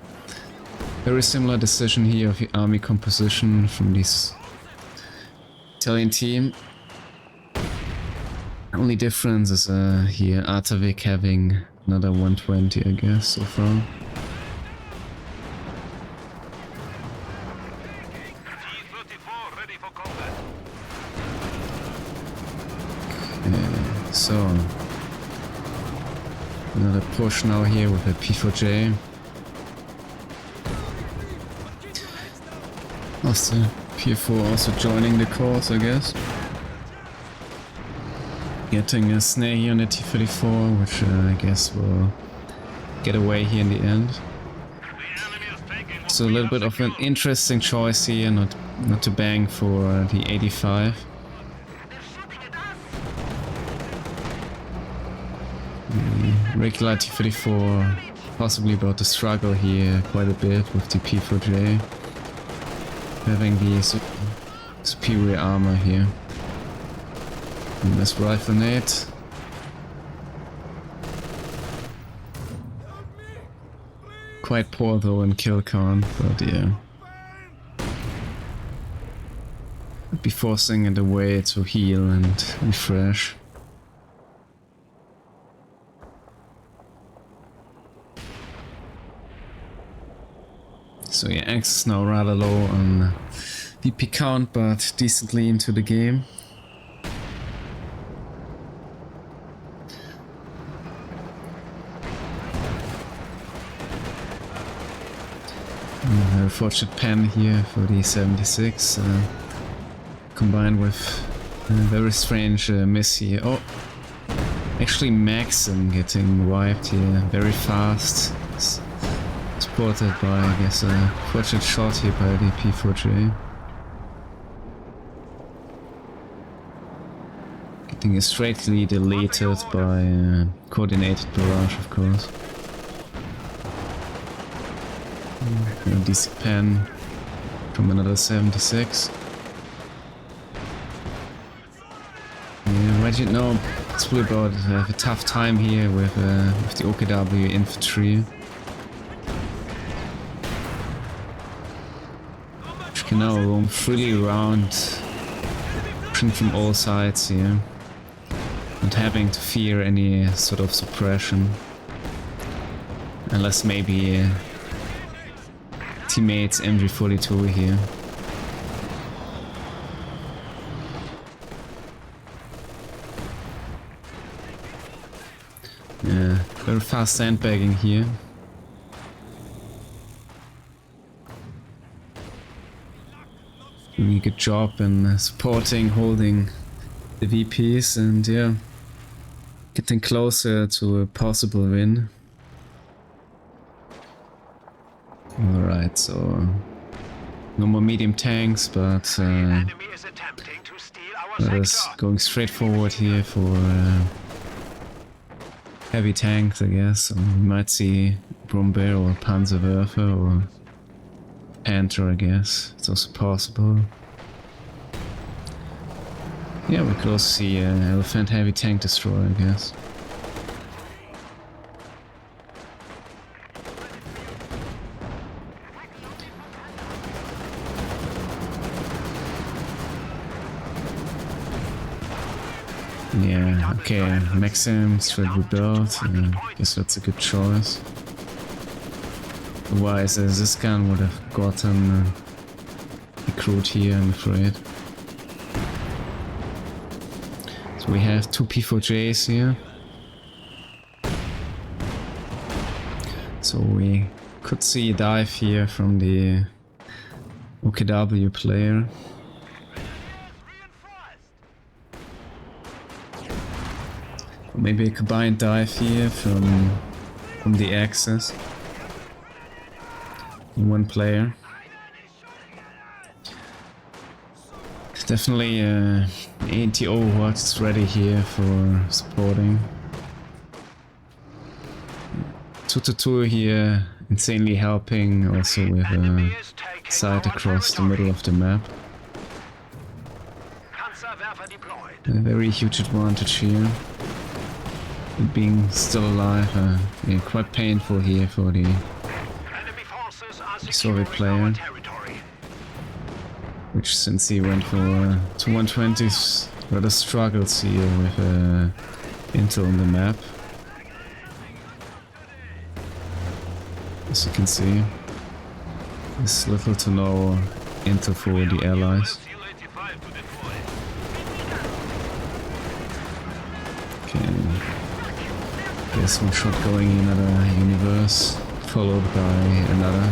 very similar decision here of the army composition from this Italian team. Only difference is here Artavick having another 120, I guess, so far. Okay, so another push now here with a P4J. Also, P4 also joining the cause, I guess. Getting a snare here on the T34, which I guess will get away here in the end. So a little bit of an interesting choice here, not to bang for the 85. The regular T34 possibly about to struggle here quite a bit with the P4J. Having the superior armor here. And this rifle nade. Quite poor though in kill count, but yeah. I'd be forcing it away to heal and refresh. So yeah, X is now rather low on VP count, but decently into the game. A fortunate pen here for the 76, combined with a very strange miss here. Oh, actually Maxim getting wiped here very fast. Supported by, I guess, a fortunate shot here by the P4J. Getting straightly deleted by coordinated barrage, of course. A decent pen from another 76. Yeah, right, you know, it's really about have a tough time here with the OKW infantry. Which can now roam freely around, pushing from all sides here, not having to fear any sort of suppression, unless maybe teammates MG42 here. Yeah, very fast sandbagging here. Doing a good job in supporting, holding the VPs, and yeah, getting closer to a possible win. Alright, so no more medium tanks, but let us going straight forward here for heavy tanks, I guess. We might see Brombeer or Panzerwerfer or Panther, I guess. It's also possible. Yeah, we could also see Elephant Heavy Tank Destroyer, I guess. Yeah, okay, Maxim straight rebuilt. Guess that's a good choice. Otherwise, this gun would have gotten recruit here, I'm afraid. So we have two P4Js here. So we could see a dive here from the OKW player. Or maybe a combined dive here from the Axis. One player. Definitely ATO what's ready here for supporting. 2-2 here, insanely helping also with a sight across the middle of the map. A very huge advantage here. It being still alive, yeah, quite painful here for the Soviet player, which since he went for to 120s rather struggles here with intel on the map. As you can see, there's little to no intel for the allies. Okay, guess one shot going in another universe, followed by another.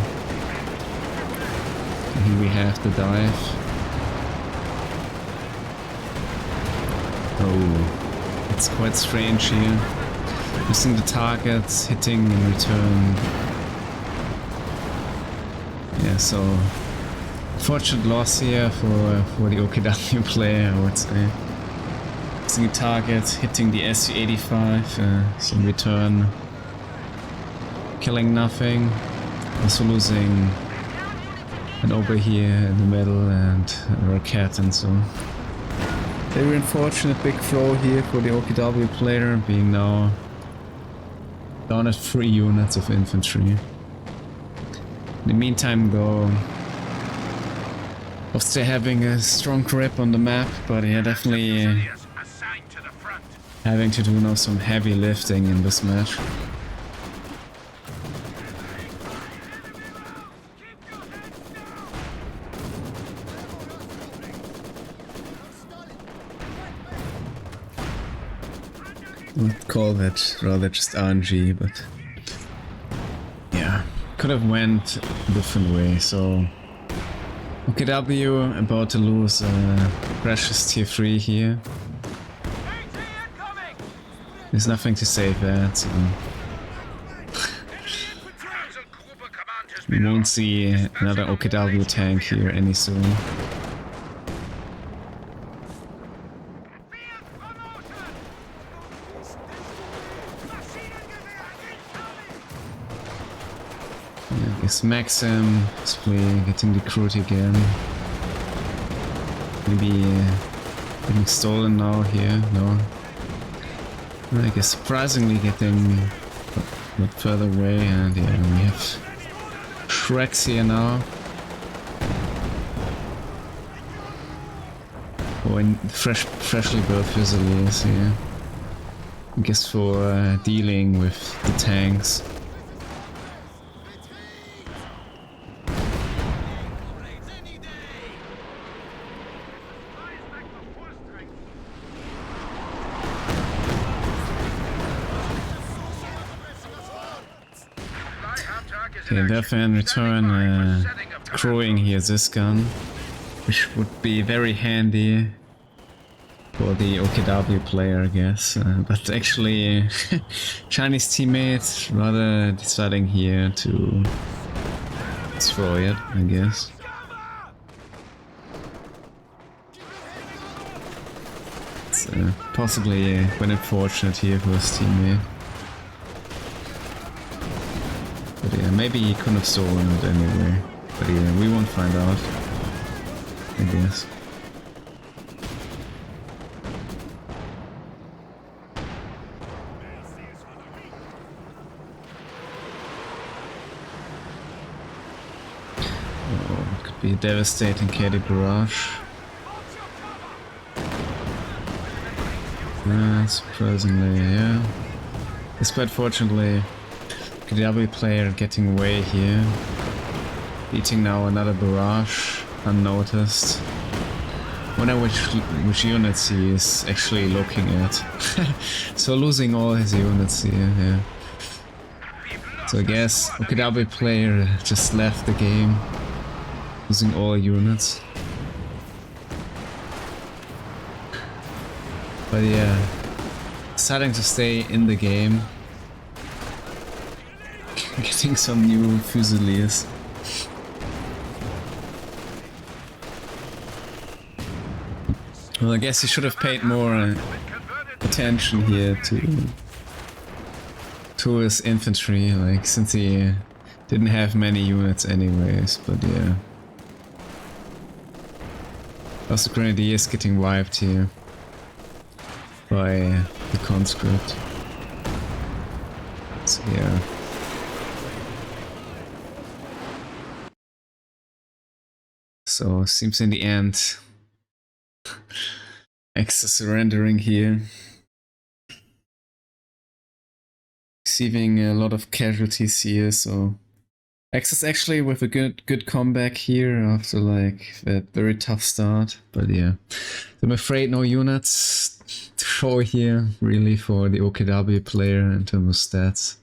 Here we have the dive. Oh, it's quite strange here. Missing the targets, hitting in return. Yeah, so unfortunate loss here for the OKW player, I would say. Missing a target, hitting the Su-85, so in return killing nothing. Also losing and over here in the middle and a rocket and so. Very unfortunate big throw here for the OKW player, being now down at 3 units of infantry. In the meantime though, Austria having a strong grip on the map, but yeah, definitely having to do now some heavy lifting in this match. I would call that rather just RNG, but yeah, could have went a different way. So OKW about to lose precious tier 3 here. There's nothing to save that, so we won't see another OKW tank here any soon. I guess Maxim is getting recruit again. Maybe getting stolen now here, no. I guess surprisingly getting not further away, and yeah, we have Shreks here now. Oh, and freshly built Fusiliers here. I guess for dealing with the tanks. Okay, therefore in return, crowing here this gun, which would be very handy for the OKW player, I guess. But actually, Chinese teammates rather deciding here to destroy it, I guess. It's possibly quite unfortunate here for his teammate. But yeah, maybe he couldn't have stolen it anyway. But yeah, we won't find out, I guess. Oh, it could be a devastating caddy barrage. Surprisingly, yeah. Despite fortunately, KW player getting away here. Beating now another barrage, unnoticed. Wonder which units he is actually looking at. So losing all his units here, yeah. So I guess KW player just left the game, losing all units. But yeah, starting to stay in the game. Getting some new Fusiliers. Well, I guess he should have paid more attention here to his infantry, like, since he didn't have many units anyways, but yeah. Also Grenadiers getting wiped here by the conscript. So yeah. So seems in the end X is surrendering here. Receiving a lot of casualties here, so X is actually with a good comeback here after like that very tough start, but yeah. I'm afraid no units to show here really for the OKW player in terms of stats.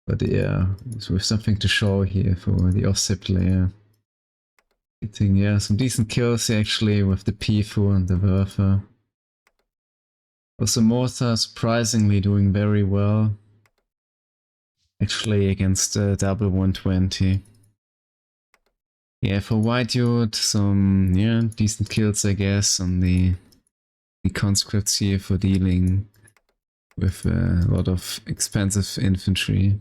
But yeah, with something to show here for the offset player. Getting, yeah, some decent kills actually with the P4 and the Werfer. Also Mortar surprisingly doing very well. Actually against the double 120. Yeah, for White Dude, some, yeah, decent kills I guess on the conscripts here for dealing with a lot of expensive infantry.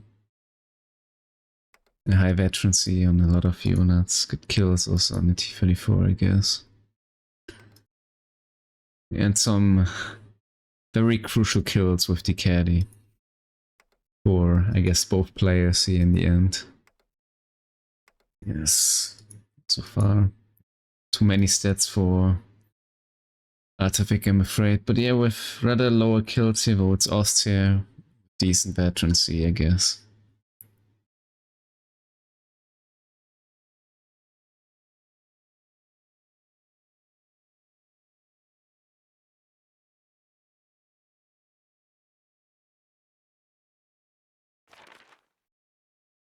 A high veterancy on a lot of units. Good kills also on the T-34, I guess. And some very crucial kills with the caddy. For, I guess, both players here in the end. Yes, so far. Too many stats for Artavick, I'm afraid. But yeah, with rather lower kills here, though it's Austria. Decent veterancy, I guess.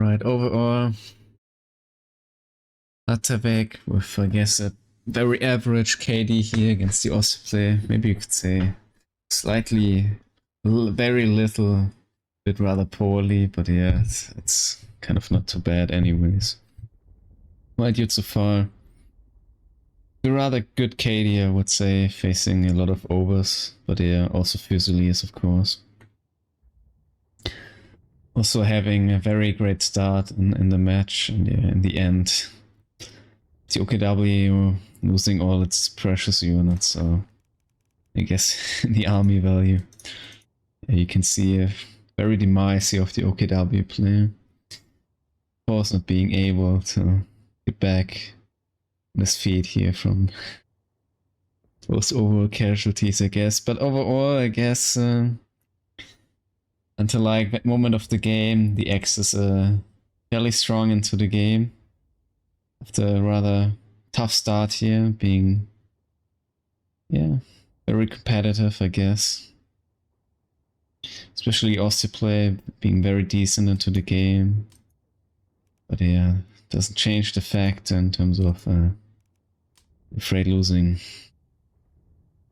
Right, overall, Artavick with, I guess, a very average KD here against the Osprey. Maybe you could say slightly, very little, bit rather poorly, but yeah, it's kind of not too bad anyways. White Dude so far, a rather good KD, I would say, facing a lot of overs, but yeah, also Fusiliers of course. Also having a very great start in the match, and yeah, in the end, the OKW losing all its precious units, so I guess the army value, you can see a very demise here of the OKW player. Of course, not being able to get back on his feet here from those overall casualties, I guess. But overall, I guess, until like that moment of the game, the X is fairly strong into the game. After a rather tough start here, being, yeah, very competitive, I guess. Especially Ossiplay being very decent into the game. But yeah, doesn't change the fact in terms of afraid losing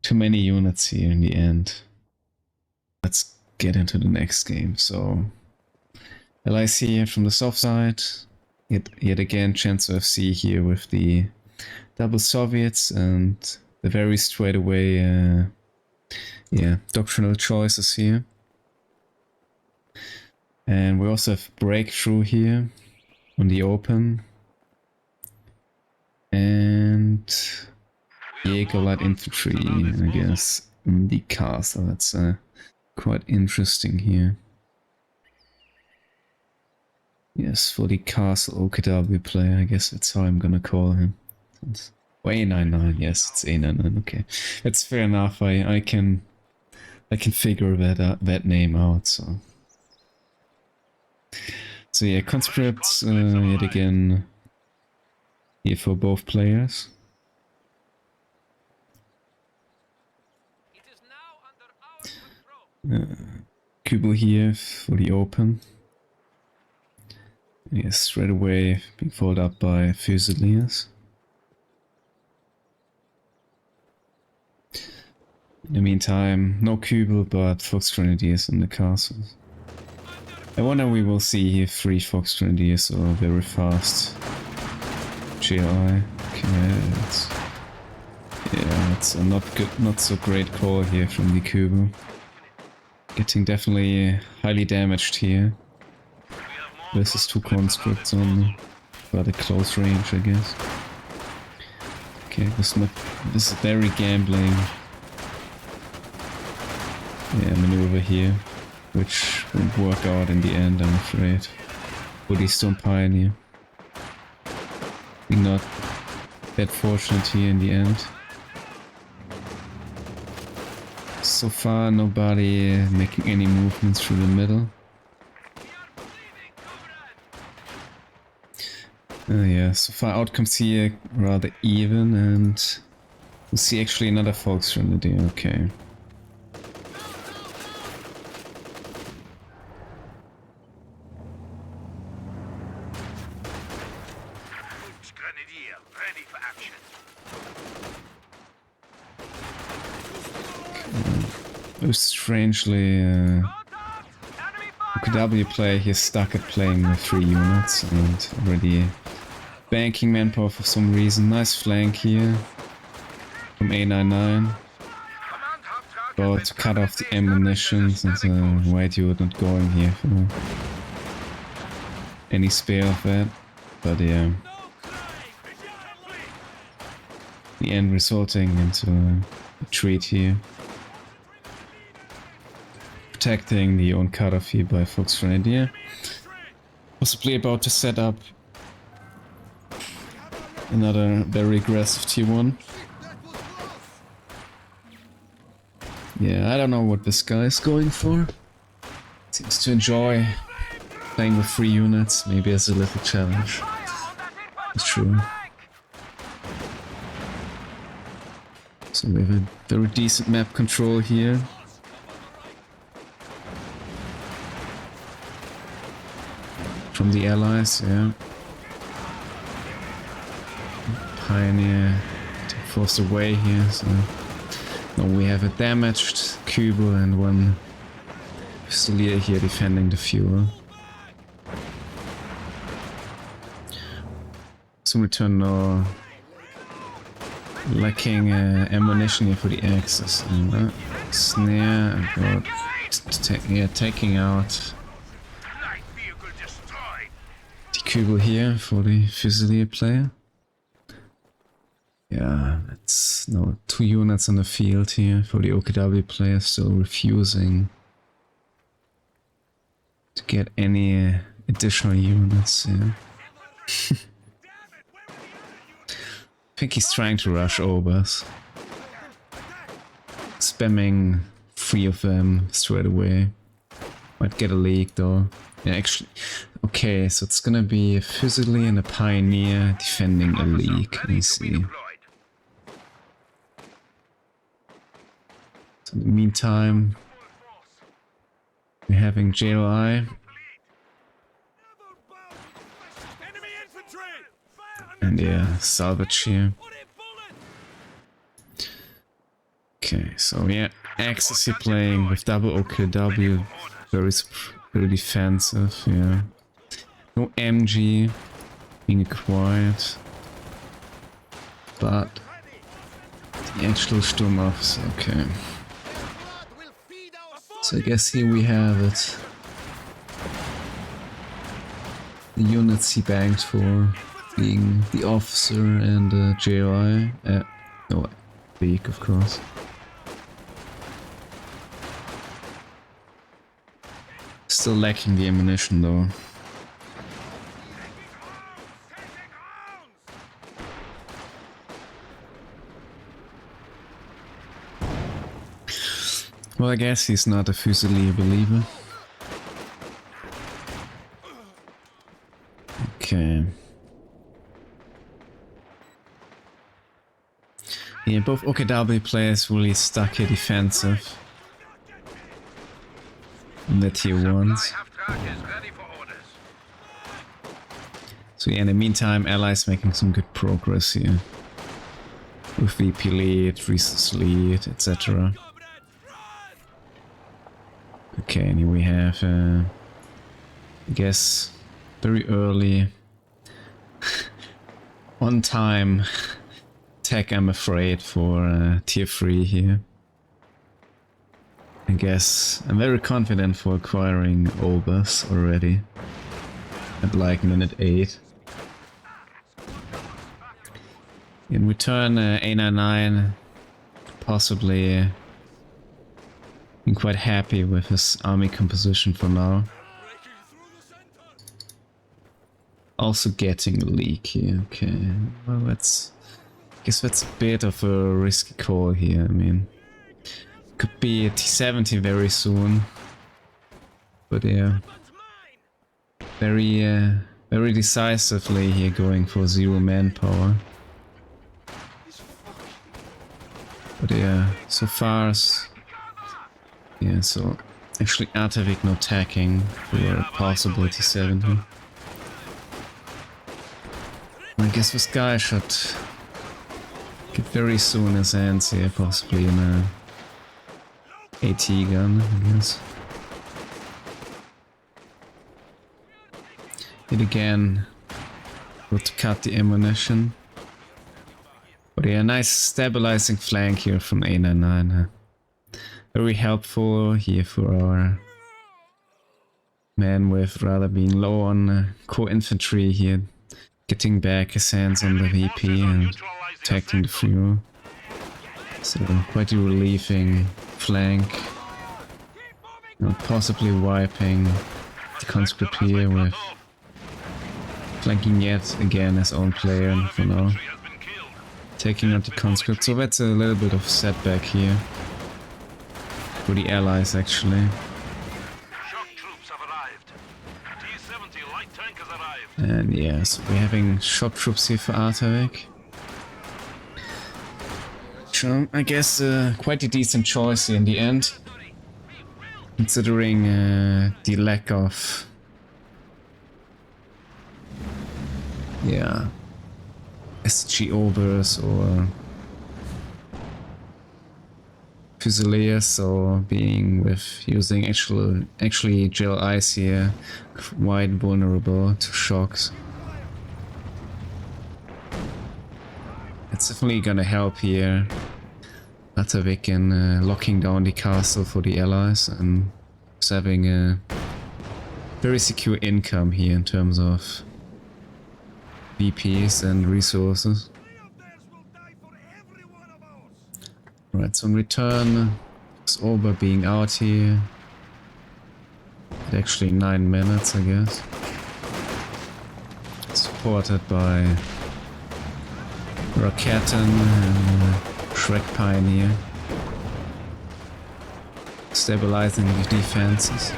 too many units here in the end. Let's get into the next game. So LIC from the soft side, Yet again, Cenzo FC here with the double Soviets and the very straightaway, doctrinal choices here. And we also have breakthrough here on the open. And Jaeger light infantry, I guess, in the castle. That's quite interesting here. Yes, for the castle OKW player, I guess that's how I'm gonna call him. Oh, A99, yes, it's A99, okay. That's fair enough, I can figure that name out, so. So yeah, conscripts, yet again, here for both players. Kubel here for the open. Yes, straight away being followed up by Fusiliers. In the meantime, no Kubel but Fox Grenadiers in the castles. I wonder we will see here 3 Fox Grenadiers or very fast GLI. Okay, it's a not so great call here from the Kubel. Getting definitely highly damaged here. This is 2 conscripts only, but a close range, I guess. Okay, this is very gambling maneuver here, which won't work out in the end, I'm afraid. For the Stone Pioneer. Being not that fortunate here in the end. So far, nobody making any movements through the middle. Yeah, so far outcomes here rather even, and we'll see actually another Fox Grenadier, okay.
Grenadier, ready for action.
Strangely, OKW player here stuck at playing with 3 units and already banking manpower for some reason. Nice flank here from A99. About to cut off the ammunition since white unit not going here for any spare of that. But yeah, the end resulting into a retreat here. Protecting the own cutoff here by Fox Grenadier. Possibly about to set up another very aggressive T1. Yeah, I don't know what this guy is going for. Seems to enjoy playing with 3 units, maybe as a little challenge. It's true. So we have a very decent map control here. From the allies, yeah. Pioneer forced away here, so now we have a damaged Kubel and 1 Fusilier here defending the fuel. Some return now lacking ammunition here for the Axis. And snare about taking out the Kubel here for the Fusilier player. Yeah, that's now 2 units on the field here for the OKW player, still refusing to get any additional units here. I think he's trying to rush overs. Spamming 3 of them straight away. Might get a leak though. Yeah, actually. Okay, so it's gonna be a Fusilier and a Pioneer defending a leak. Let me see. So in the meantime, we're having JLI. And yeah, salvage here. Okay, so yeah, Axis here playing with double OKW. Very defensive, yeah. No MG. being acquired. But the actual Sturmoffs, okay. So I guess here we have it. The units he banked for being the officer and the JOI. No, Beak, of course. Still lacking the ammunition though. Well, I guess he's not a Fusilier believer. Okay. Yeah, both OKW players really stuck here defensive. In the tier 1s. So yeah, in the meantime, Allies making some good progress here. With VP lead, resource lead, etc. Okay, and here we have, I guess, very early, on time tech, I'm afraid, for tier 3 here. I guess I'm very confident for acquiring Obers already, at like minute 8. In return, A99 possibly I'm quite happy with his army composition for now. Also getting a leak here, okay. Well, I guess that's a bit of a risky call here, I mean. Could be a T70 very soon. But yeah. Very decisively here going for 0 manpower. But yeah, so far yeah, so actually Artavick not attacking for a possible T70. I guess this guy should get very soon his hands here, possibly in a AT gun, I guess. Hit again, got to cut the ammunition. But yeah, nice stabilizing flank here from A99. Very helpful here for our man with rather being low on core infantry here. Getting back his hands on the VP and attacking the fuel. So quite a relieving flank. Possibly wiping the conscript here with flanking yet again his own player for now. Taking out the conscript, so that's a little bit of setback here. For the Allies actually. And yeah, so we're having shock troops here for Artavick. So I guess quite a decent choice here in the end. Considering the lack of... yeah, SG overs or Fusiliers, so being with using actually gel ice here, quite vulnerable to shocks. It's definitely gonna help here. Artavick in locking down the castle for the Allies and just having a very secure income here in terms of VPs and resources. Right, so in return, it's over being out here. Actually 9 minutes, I guess. Supported by Raketen and Shrek Pioneer. Stabilizing the defenses.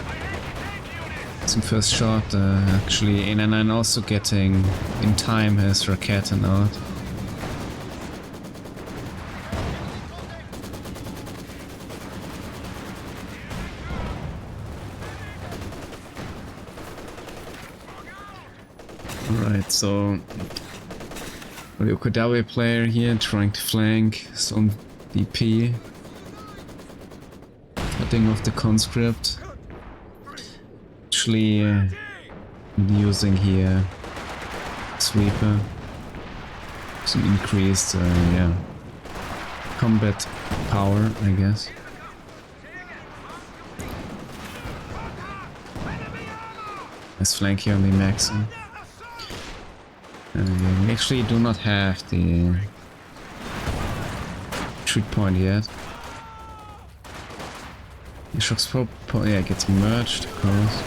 Some first shot, actually A99 also getting in time his Raketen out. Alright, so the OKW player here trying to flank some VP. Cutting off the conscript. Actually using here sweeper. Some increased, yeah, combat power, I guess. Let's flank here on the Maxim. We actually do not have the retreat point yet. The shock scope, yeah, getting merged, of course.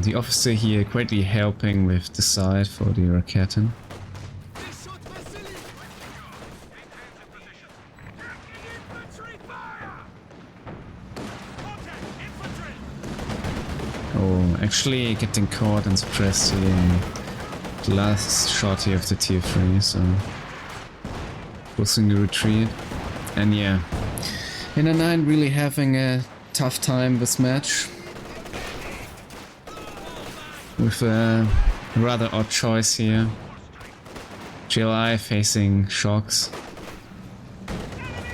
The officer here greatly helping with the side for the Raketen. Oh, actually getting caught and suppressed here in the last shot here of the tier 3, so forcing the retreat. And yeah, A99 really having a tough time this match. With a rather odd choice here. GLI facing shocks.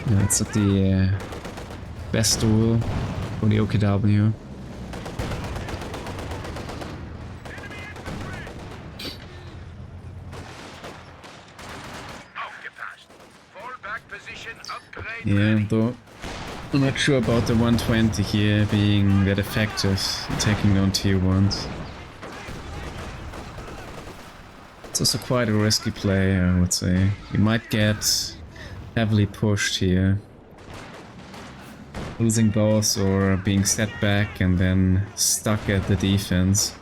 Yeah, it's not the best duel for the OKW. Yeah, though I'm not sure about the 120 here being that effective attacking on tier 1s. It's also quite a risky play, I would say. You might get heavily pushed here. Losing both or being set back and then stuck at the defense.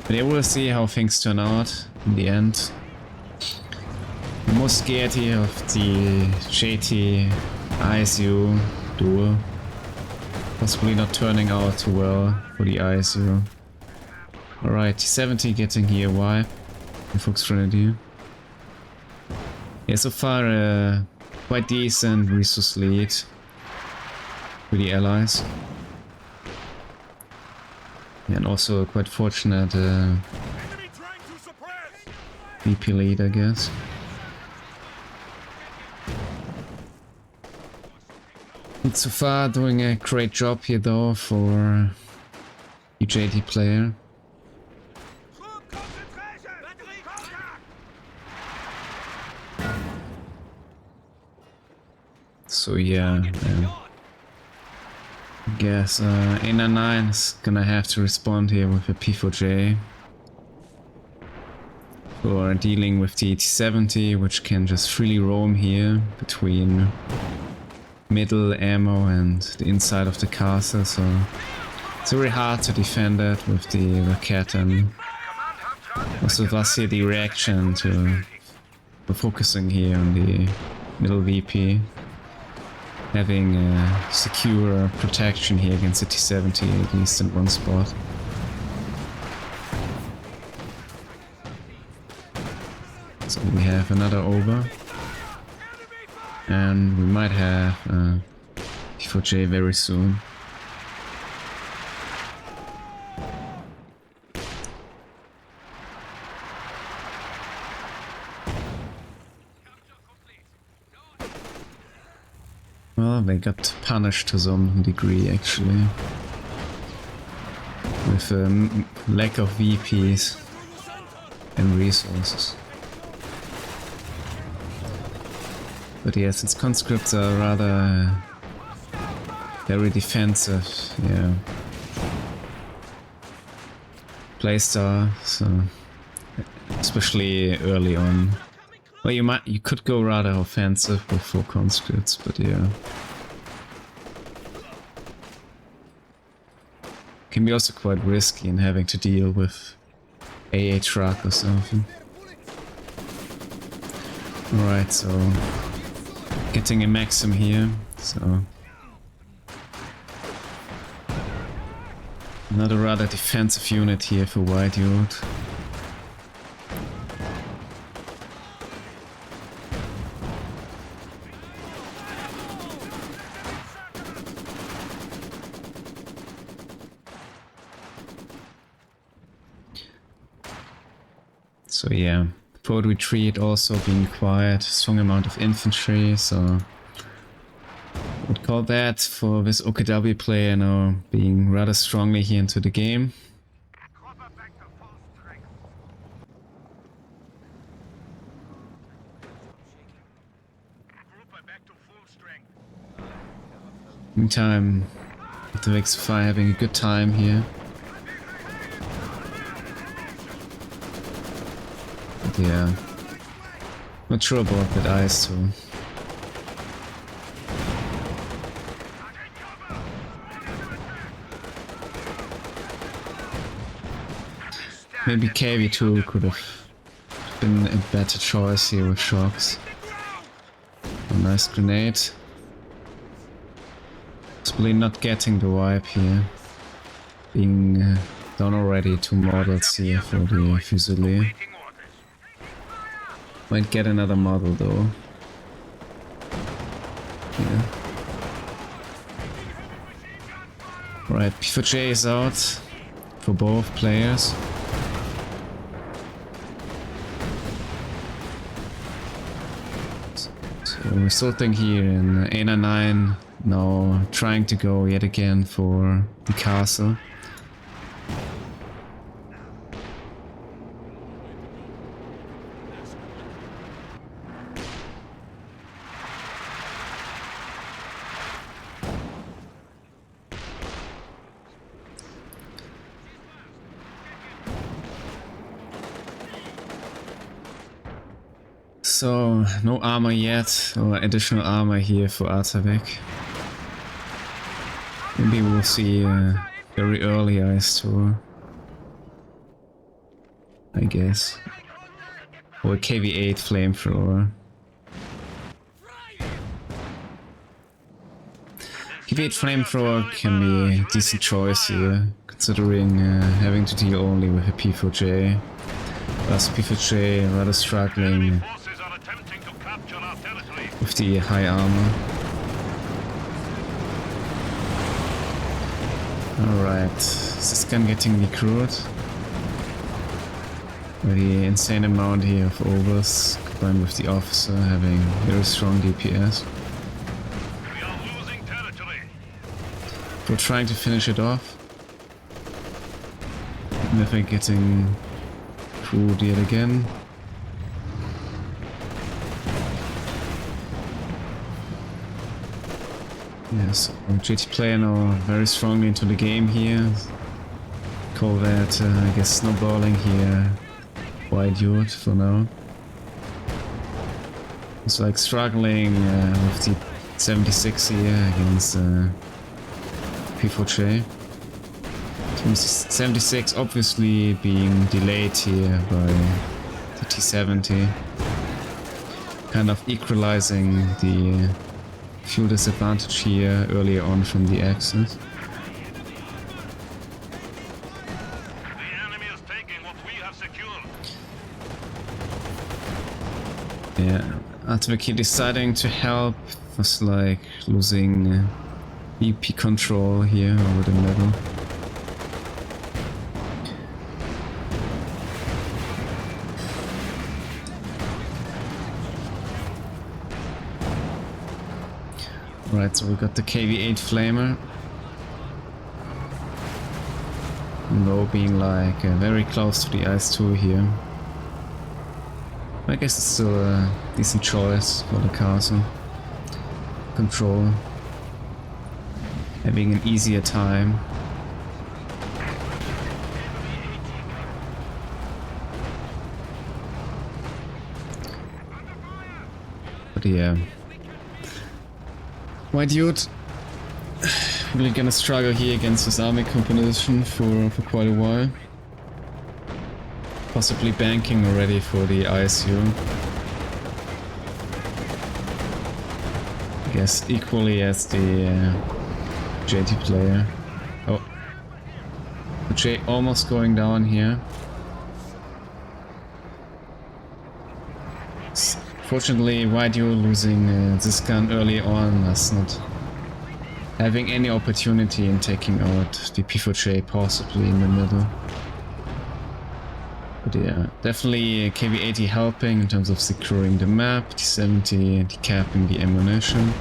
But yeah, we'll see how things turn out in the end. I'm most scared here of the JT ISU duel. Possibly not turning out too well for the ISU. Alright, T70 getting here wipe. The Fox Grenadier. Yeah, so far quite decent resource lead for the allies. Yeah, and also quite fortunate VP lead, I guess. And so far doing a great job here though for the JT player. So yeah, I guess A99 is gonna have to respond here with a P4J for dealing with the T70, which can just freely roam here between middle ammo and the inside of the castle, so it's very hard to defend that with the Raketen. Also thus here the reaction to focusing here on the middle VP. Having a secure protection here against the T70, at least in one spot. So we have another over. And we might have P4J very soon. Well, they got punished to some degree actually. With lack of VPs and resources. But yeah, since conscripts are rather very defensive, yeah, playstyle, so especially early on. Well, you could go rather offensive with 4 conscripts, but yeah. Can be also quite risky in having to deal with AA truck or something. Alright, so getting a Maxim here, so another rather defensive unit here for White Youth. So yeah, forward retreat also being quiet, strong amount of infantry, so would Call that for this OKW player now being rather strongly here into the game.
Copper back to full strength. Grouper back to full strength.
Meantime, Artavick's fire having a good time here. But yeah, not sure about that ice too. Maybe KV2 could have been a better choice here with shocks. A nice grenade. Possibly not getting the wipe here. Being done already 2 models here for the Fusilier. Might get another model though. Yeah. Right, P4J is out for both players. So resulting here in A99 now trying to go yet again for the castle. So, no armor yet, or additional armor here for Artavick. Maybe we'll see very early ice tour, I guess. Or a KV8 flamethrower. KV8 flamethrower can be a decent choice here, considering having to deal only with a P4J. Plus P4J rather struggling with the high armor. Alright, is this gun getting recruited? The insane amount here of overs combined with the officer having very strong DPS.
We are losing territory.
We're trying to finish it off. Never getting fooled yet again. Yes, GT player now very strongly into the game here. Call that, I guess, snowballing here. Wide youth for now. It's like struggling with the 76 here against P4J. 76 obviously being delayed here by the T70. Kind of equalizing the fuel disadvantage here earlier on from the axis.
The enemy is taking what we have secured.
Yeah, Artavick here deciding to help was like losing EP control here over the middle. Right, so we got the KV8 flamer. Low being like very close to the IS-2 here. I guess it's still a decent choice for the castle. Control. Having an easier time. But yeah. White Youth really gonna struggle here against this army composition for quite a while. Possibly banking already for the ISU. I guess equally as the JT player. Oh. The J almost going down here. Fortunately, White Youth losing this gun early on was not having any opportunity in taking out the P4J possibly in the middle. But yeah, definitely KV80 helping in terms of securing the map, T70 decapping the ammunition.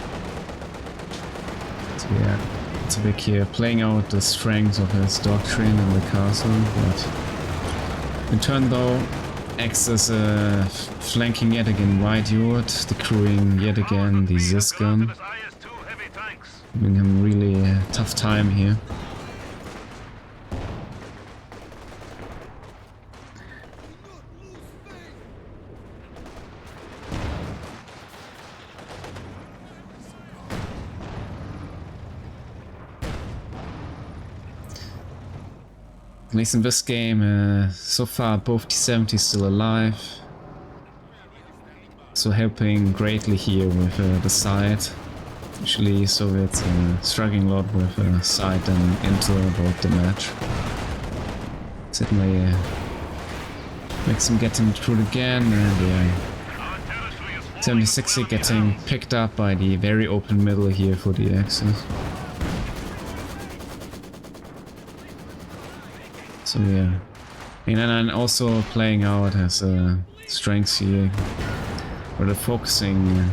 yeah, Artavick here playing out the strengths of his doctrine in the castle, but in turn though, acts as flanking yet again White Yurt, decrewing yet again the Zis gun, giving him really a tough time here. At least in this game, so far both T-70 still alive, so helping greatly here with the side. Usually Soviets struggling a lot with side and intel about the match. Certainly makes them getting through again, and yeah, 76 getting picked up by the very open middle here for the Axis. So yeah, A99 also playing out as strengths here, where they're focusing,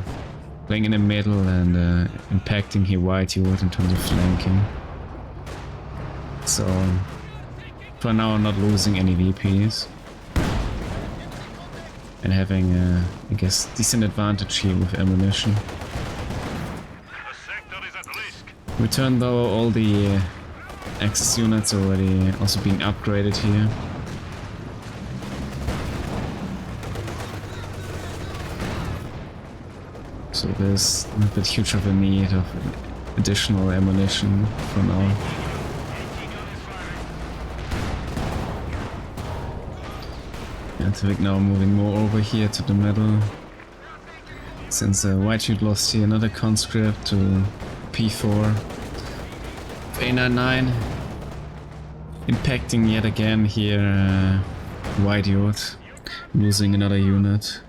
playing in the middle and impacting here White Yurt in terms of flanking. So for now not losing any VPs and having I guess decent advantage here with ammunition. Return though all the Axis units already also being upgraded here. So there's not that huge of a need of additional ammunition for now. Artavick now moving more over here to the middle. Since White Yurt lost here another conscript to P4. A99 impacting yet again here White Yurt, losing another unit.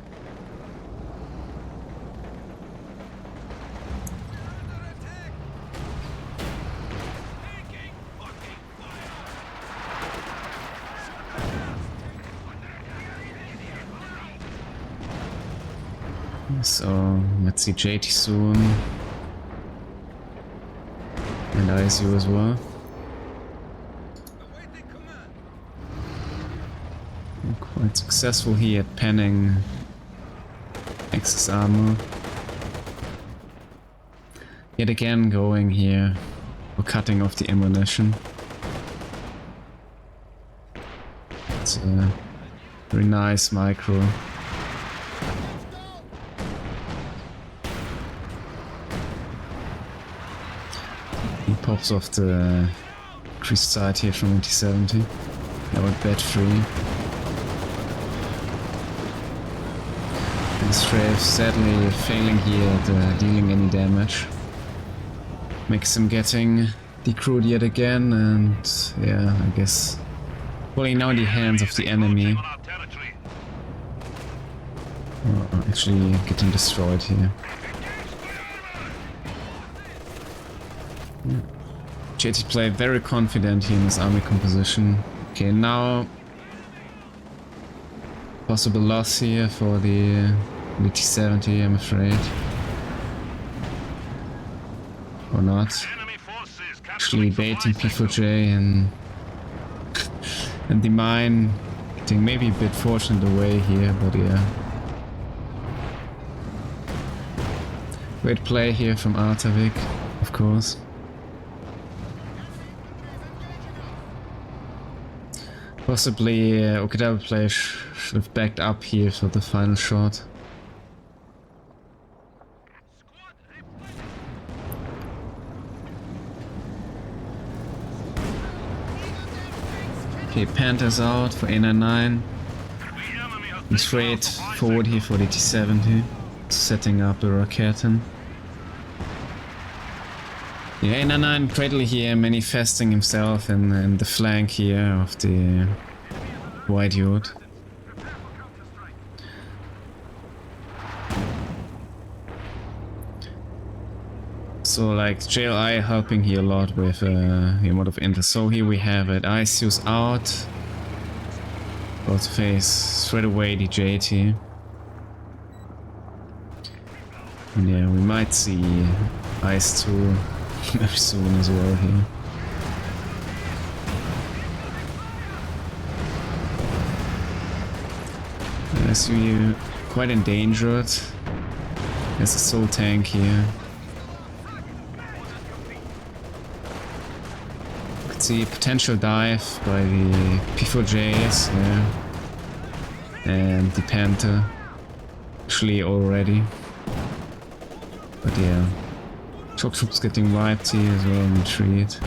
So let's see JT soon. And ISU as well. Quite successful here at penning Axis armor. Yet again going here for cutting off the ammunition. It's a very nice micro. He pops off the creased side here from T-70. Now at bed 3. And Strafe sadly failing here at dealing any damage. Makes him getting decrewed yet again, and yeah, I guess falling now in the hands of the enemy. Oh, actually getting destroyed here. JT played very confident here in his army composition. Okay, now possible loss here for the T-70, I'm afraid. Or not. Actually baiting P4J and the mine getting maybe a bit fortunate away here, but yeah. Great play here from Artavick, of course. Possibly Okinawa player should have backed up here for the final shot. Okay, Panthers out for A99. And straight forward here for the T-70. Setting up the Raketen. Yeah, A99 greatly here manifesting himself in the flank here of the White Yurt. So like JLI helping here a lot with a lot of intel. So here we have it. ISU's out. About to face straight away the JT. And yeah, we might see IS-2 very soon as well here. As we're quite endangered. There's a soul tank here. Could see potential dive by the P4Js, yeah. And the Panther. Actually already. But yeah. Shock troops getting wiped here as well in retreat.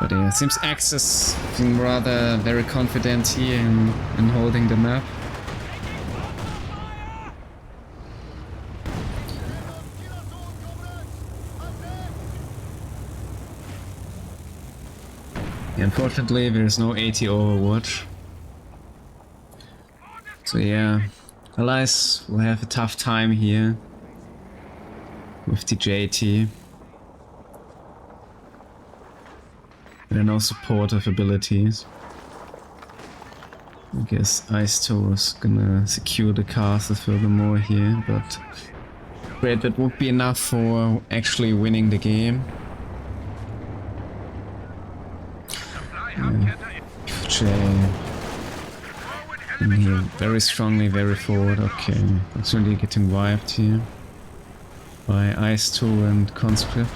But yeah, it seems Axis being rather very confident here in holding the map. Yeah, unfortunately, there's no AT Overwatch. So yeah, Allies will have a tough time here with the JT. There are no supportive abilities. I guess Ice Toe is gonna secure the castle furthermore here, but great, that would be enough for actually winning the game. J in here very strongly, very forward. Okay, actually getting wiped here by Ice Toe and Conscript.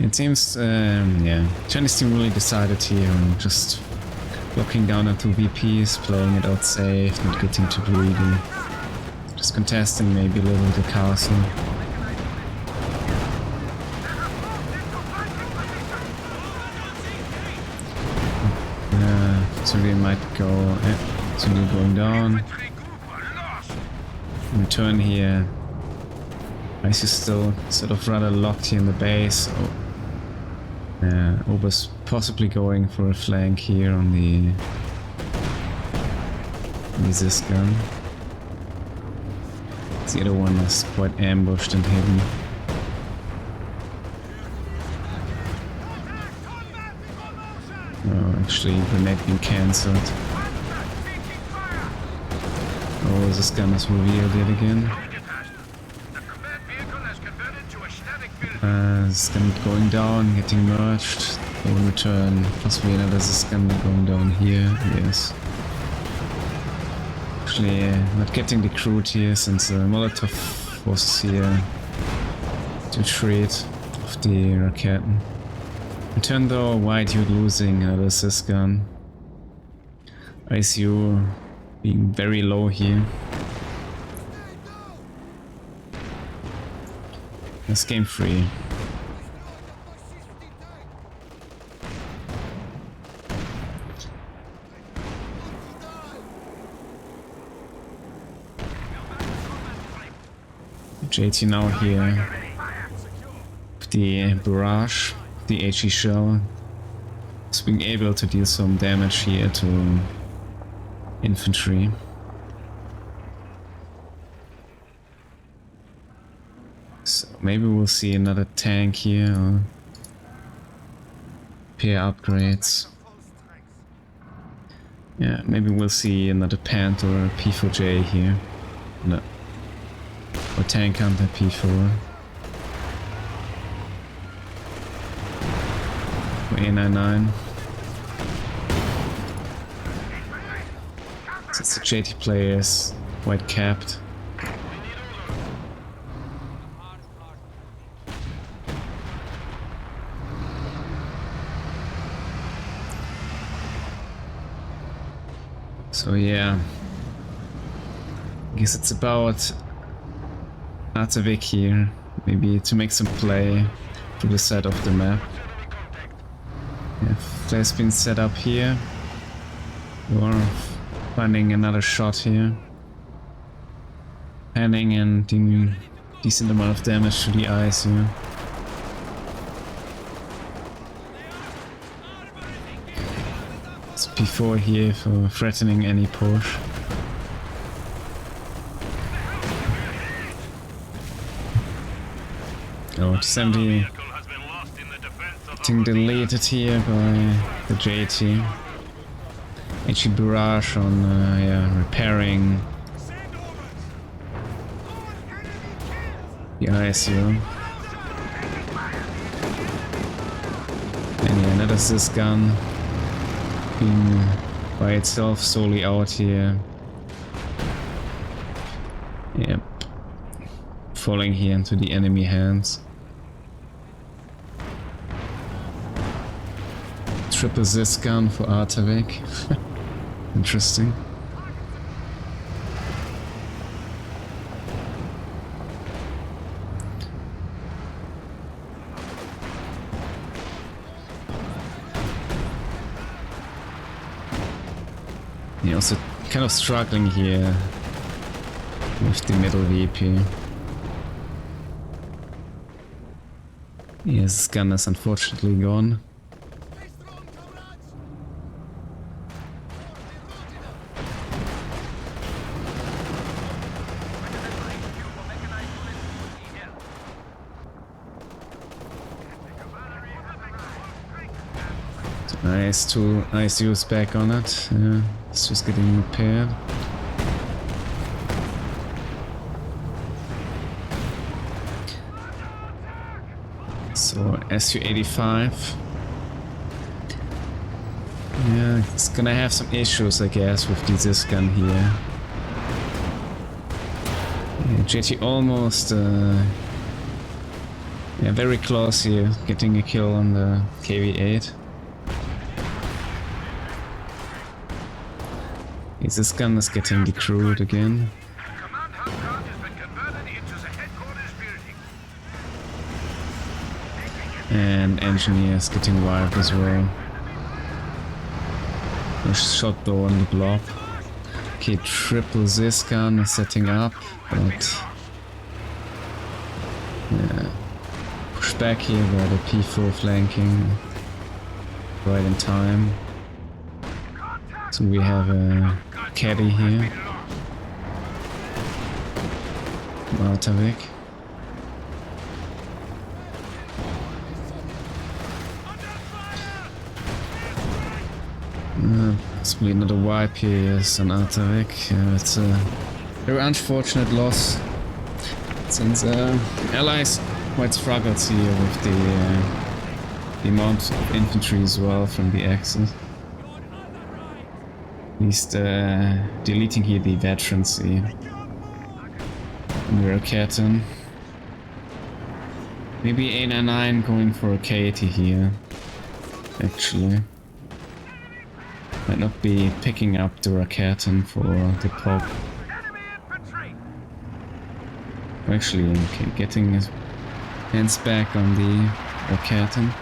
It seems, yeah, Chinese team really decided here on just blocking down onto VPs, playing it out safe, not getting too greedy. Just contesting maybe a little the castle. So we might go, so we're going down. Return here. Ice is still sort of rather locked here in the base. Ober's possibly going for a flank here on the Zis gun. The other one is quite ambushed and hidden. Oh, actually, grenade being cancelled. Oh, this gun is revealed yet again. Scan going down, getting merged. In return, possibly another scan going down here. Yes. Actually, not getting the crude here since the Molotov was here to retreat of the Raketen. Return though, White you losing another gun. ICU being very low here. That's game 3. JT now here. The barrage, the HE shell, is being able to deal some damage here to infantry. So maybe we'll see another tank here or pair upgrades. Yeah, maybe we'll see another Panther or a P4J here. No. Or tank hunter P4. Or A99. Since the JT player is quite capped. So yeah, I guess it's about Artavick here, maybe to make some play to the side of the map. Yeah, players been set up here, or finding another shot here, panning and doing decent amount of damage to the eyes here. It's P4 here for threatening any push. Oh, 70
Vehicle has been lost in the defense of
getting deleted here by the JT. HE Barrage on yeah, repairing the ISU. And yeah, another Sys gun being by itself solely out here. Yep. Falling here into the enemy hands. Triple Sys gun for Artavick. Interesting. Yeah, also kind of struggling here with the middle VP. Yeah, his gun is unfortunately gone. Nice, 2 ICUs back on it. Yeah, it's just getting repaired. So SU-85. Yeah, it's gonna have some issues, I guess, with this gun here. Yeah, JT almost, yeah, very close here, getting a kill on the KV-8. This gun is getting decrewed again.
Command house has been converted into the headquarters building.
And engineers getting wiped as well. A shot though on the blob. Okay, triple this gun is setting up, but yeah, push back here by the P4 flanking right in time. So we have a caddy here, Artavick. Possibly another wipe here, yes, on Artavick. It's a very unfortunate loss, since allies quite struggled here with the amount of infantry as well from the Axis. At least deleting here the veterans here. And we're a Captain. Maybe A99 going for a K80 here, actually. Might not be picking up the Rakaten for the pop. Actually, okay, getting his hands back on the Rakaten.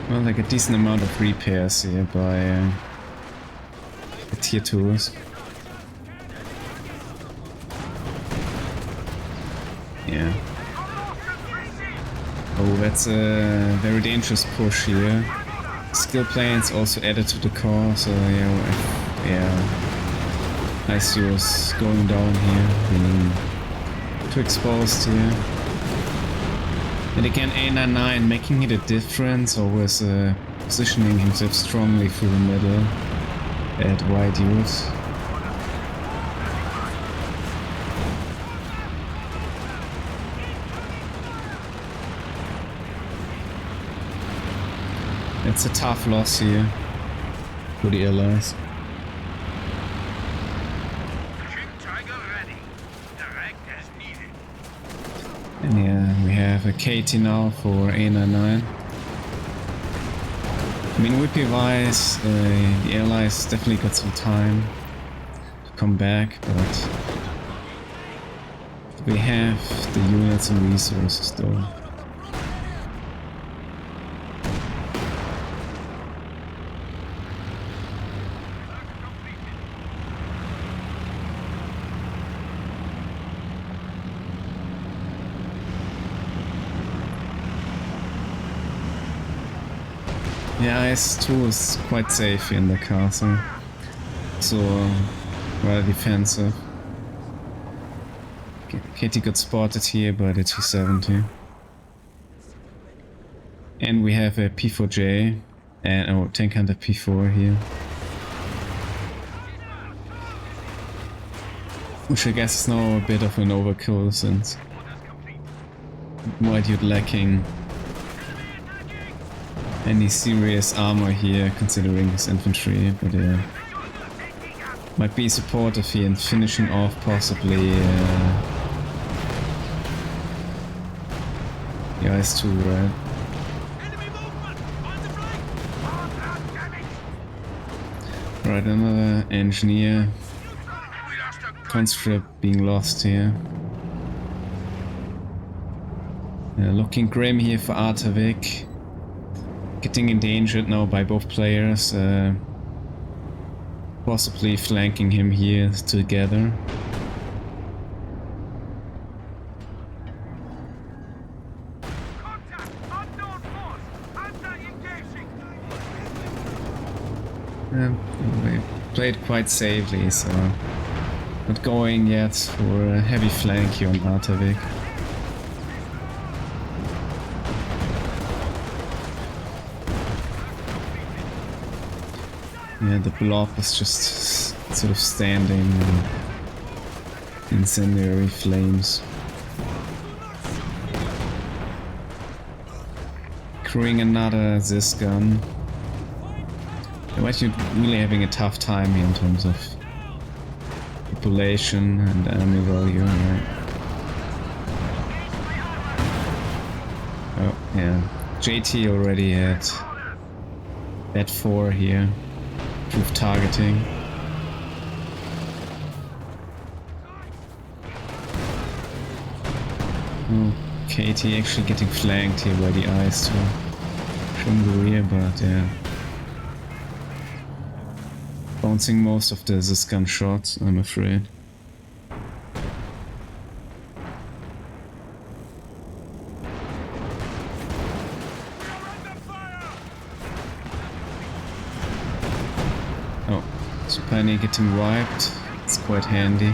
Well, like a decent amount of repairs here by the tier 2s. Yeah. Oh, that's a very dangerous push here. Skill planes also added to the core, so yeah, ICU is going down here, being too exposed here. And again, A99 making it a difference, always positioning himself strongly through the middle at wide use. It's a tough loss here for the Allies. And yeah, we have a KT now for A99. I mean, whippy wise, the Allies definitely got some time to come back, but we have the units and resources though. Yeah, S2 is quite safe here in the castle. So, rather defensive. Katie got spotted here by the 270. And we have a P4J and tank hunter P4 here. Which I guess is now a bit of an overkill since White Dude lacking any serious armor here considering his infantry, but might be supportive here in finishing off possibly yeah, it's too right. Right, another engineer conscript being lost here. Looking grim here for Artavick. Getting endangered now by both players. Possibly flanking him here together. We played quite safely, so not going yet for a heavy flank here on Artavick. Yeah, the blob is just sort of standing in incendiary flames. Crewing another Zis gun. We're actually really having a tough time here in terms of population and enemy value, right? Oh, yeah. JT already had that 4 here. Proof targeting. Oh, KT actually getting flanked here by the eyes too. From the rear, but yeah. Bouncing most of the Ziscan shots, I'm afraid. Oh, Supani getting wiped. It's quite handy.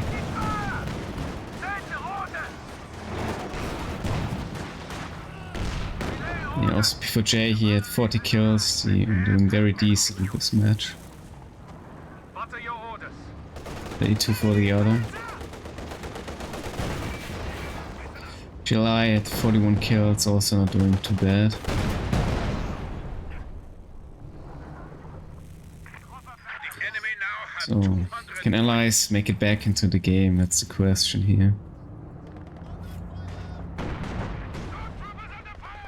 Yeah, also P4J he had 40 kills, doing very decent in this match. 32 for the other. July at 41 kills, also not doing too bad. So, can allies make it back into the game? That's the question here.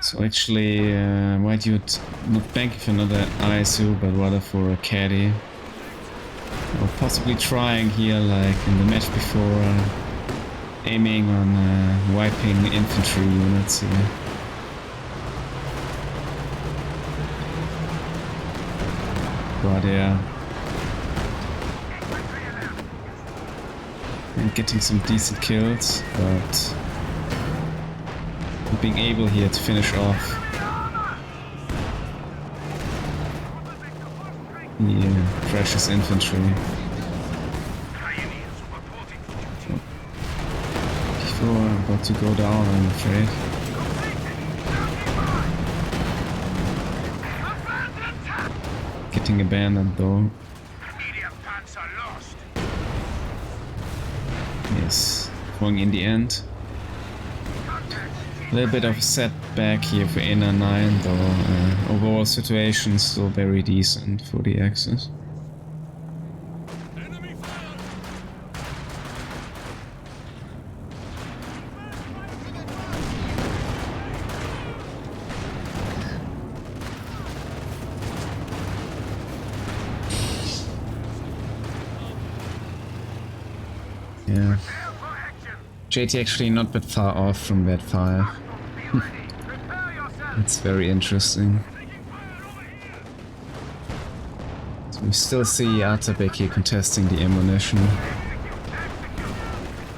So actually, White Dude not banking for another ISU, but rather for a caddy. Or possibly trying here, like in the match before, aiming on wiping infantry units here. But yeah. And getting some decent kills, but not being able here to finish off. Yeah, precious infantry. Before about to go down, I'm afraid. Getting abandoned though. Yes, going in the end. A little bit of a setback here for A99 though. Overall situation still very decent for the Axis. Yeah. JT actually not that far off from that 5. It's very interesting. So we still see Artavick here contesting the ammunition.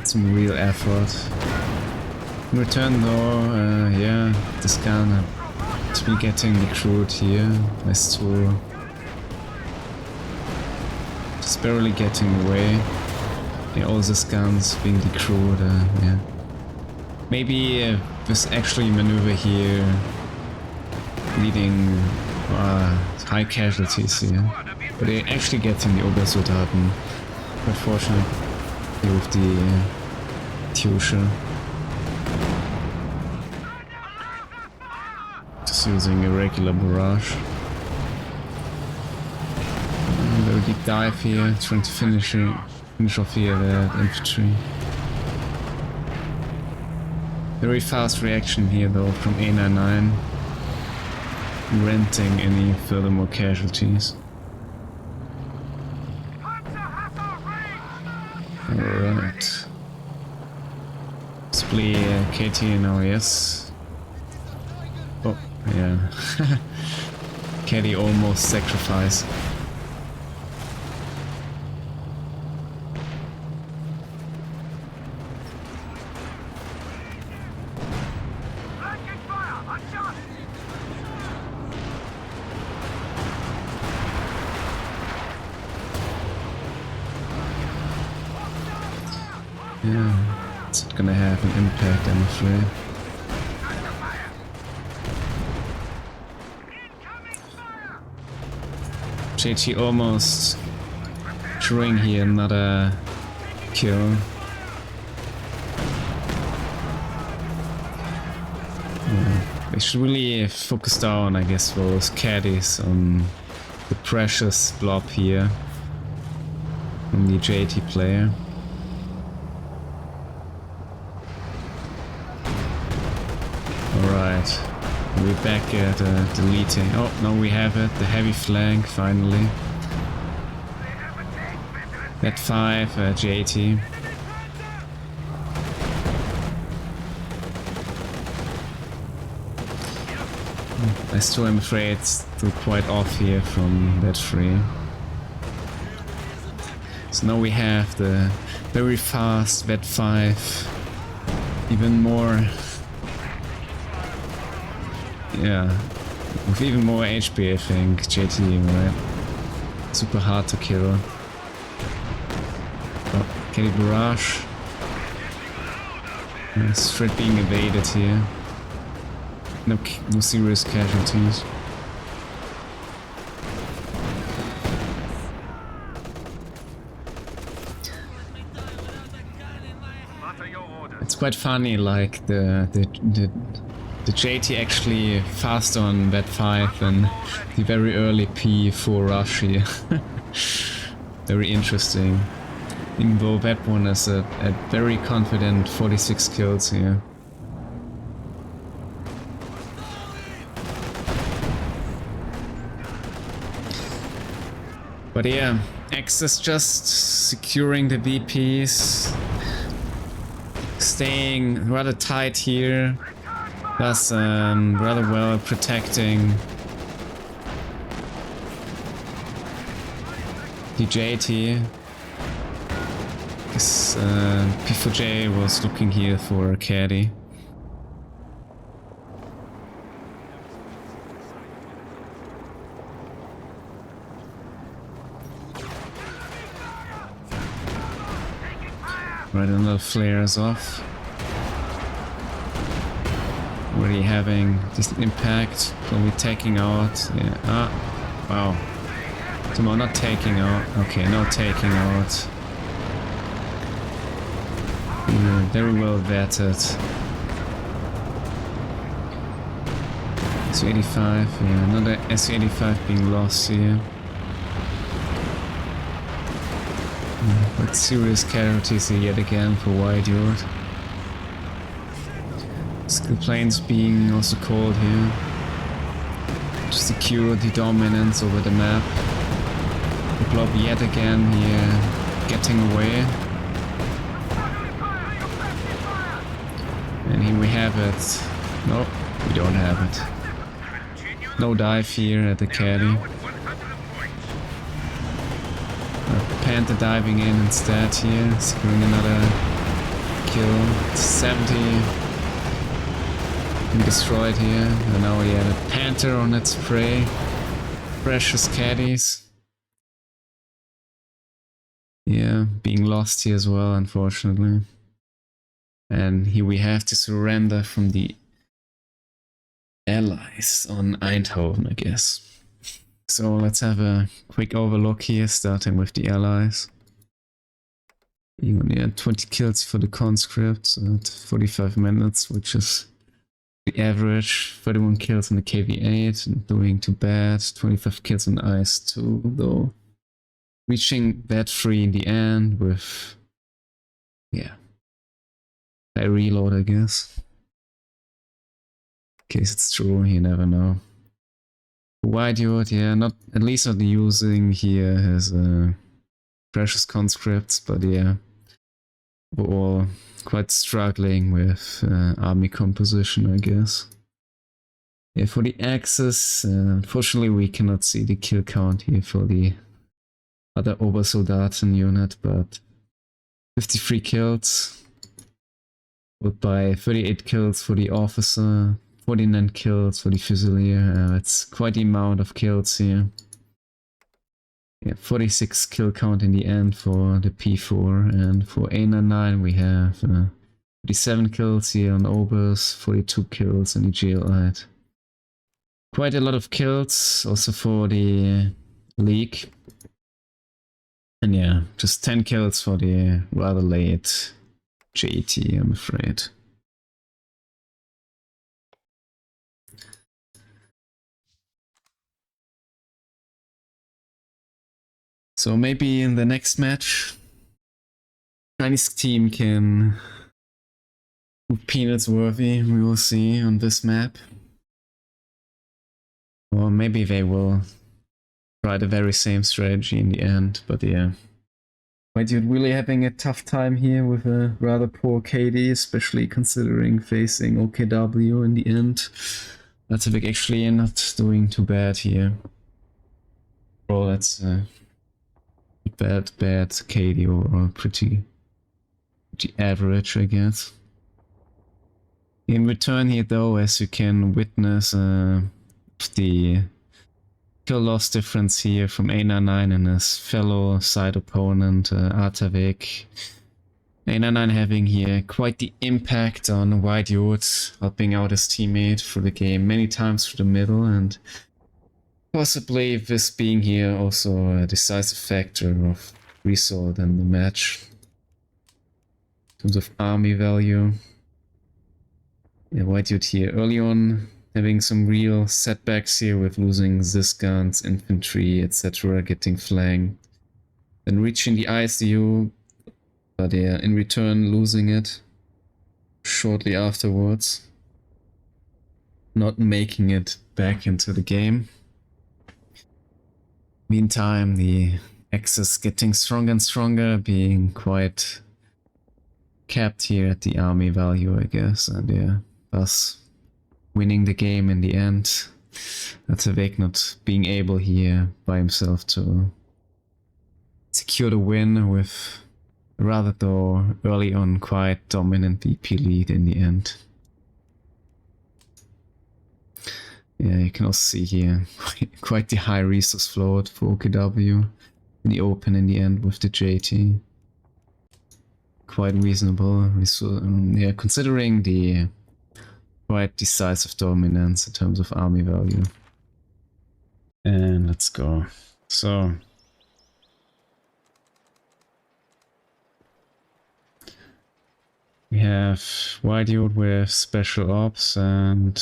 Some real effort. In return though, yeah, this gun to be getting recruited here. Nice tool. Just barely getting away. Yeah, all these guns being decrewed, yeah. Maybe this actually maneuver here leading high casualties here. But they're actually getting the Obersoldaten. Unfortunately with the Tusche. Just using a regular barrage. Very deep dive here, trying to finish off here that infantry. Very fast reaction here though from A99. Renting any furthermore casualties. Alright. Split KT and OES. Oh, yeah. KT almost sacrificed. Yeah, it's not gonna have an impact, I'm afraid. JT almost drawing here another kill. Yeah, they should really focus down, I guess, those caddies on the precious blob here from the JT player. Alright, we're back at deleting. Oh, no, we have it. The heavy flank, finally. That 5, JT. I still am afraid it's still quite off here from that 3. So now we have the very fast Vet 5. Even more. Yeah, with even more HP I think, JT, right? Super hard to kill. Oh, Kelly Barrage. Straight being evaded here. No serious casualties. It's quite funny, like the JT actually fast on that 5 and the very early P4 rush here. Very interesting. Even though that one is a very confident 46 kills here. But yeah, X is just securing the VPs, staying rather tight here. Thus, rather well protecting the JT. Guess P4J was looking here for a caddy. Right, another flares off. Already having decent impact, probably taking out, yeah, wow. Come on, not taking out, okay, not taking out. Very well vetted. SU-85, yeah, another SU-85 being lost here. But serious casualties here yet again for Wide Yard. Skill planes being also called here to secure the dominance over the map. The blob yet again here getting away. And here we have it. No, we don't have it. No dive here at the caddy. Panther diving in instead here, securing another kill. 70. Been destroyed here. And now we had a panther on its prey. Precious caddies. Yeah, being lost here as well, unfortunately. And here we have to surrender from the allies on Eindhoven, I guess. So let's have a quick overlook here, starting with the allies. You only had 20 kills for the conscripts at 45 minutes, which is the average. 31 kills on the KV8, not doing too bad. 25 kills on the IS2, though. Reaching that 3 in the end with, yeah, high reload, I guess. In case it's true, you never know. Wide Yacht, yeah, not at least not using here his precious conscripts, but yeah, we're all quite struggling with army composition, I guess. Yeah, for the Axis, unfortunately we cannot see the kill count here for the other Obersoldaten unit, but 53 kills, followed by 38 kills for the officer, 49 kills for the Fusilier. It's quite the amount of kills here. Yeah, 46 kill count in the end for the P4, and for A99 we have 47 kills here on Obers, 42 kills on the GLite. Quite a lot of kills also for the League. And yeah, just 10 kills for the rather late JT, I'm afraid. So maybe in the next match, Chinese team can move peanuts worthy, we will see on this map. Or maybe they will try the very same strategy in the end, but yeah. But you're really having a tough time here with a rather poor KD, especially considering facing OKW in the end. Artavick actually not doing too bad here. Oh, that's bad KD overall, pretty average, I guess. In return here though, as you can witness, the kill loss difference here from A99 and his fellow side opponent Artavick. A99 having here quite the impact on Wide Yacht, helping out his teammate through the game many times through the middle, and possibly this being here also a decisive factor of result in the match. In terms of army value. Yeah, Wide Yacht here early on having some real setbacks here with losing Zisguns, infantry, etc., getting flanked. Then reaching the ISU, but yeah, in return losing it shortly afterwards. Not making it back into the game. Meantime, the Axis getting stronger and stronger, being quite capped here at the army value, I guess, and yeah, thus winning the game in the end. Artavick not being able here by himself to secure the win with rather though early on quite dominant VP lead in the end. Yeah, you can also see here quite the high resource float for OKW in the open in the end with the JT. Quite reasonable. Yeah, considering the quite decisive dominance in terms of army value. And let's go. So we have Wide Yacht with special ops, and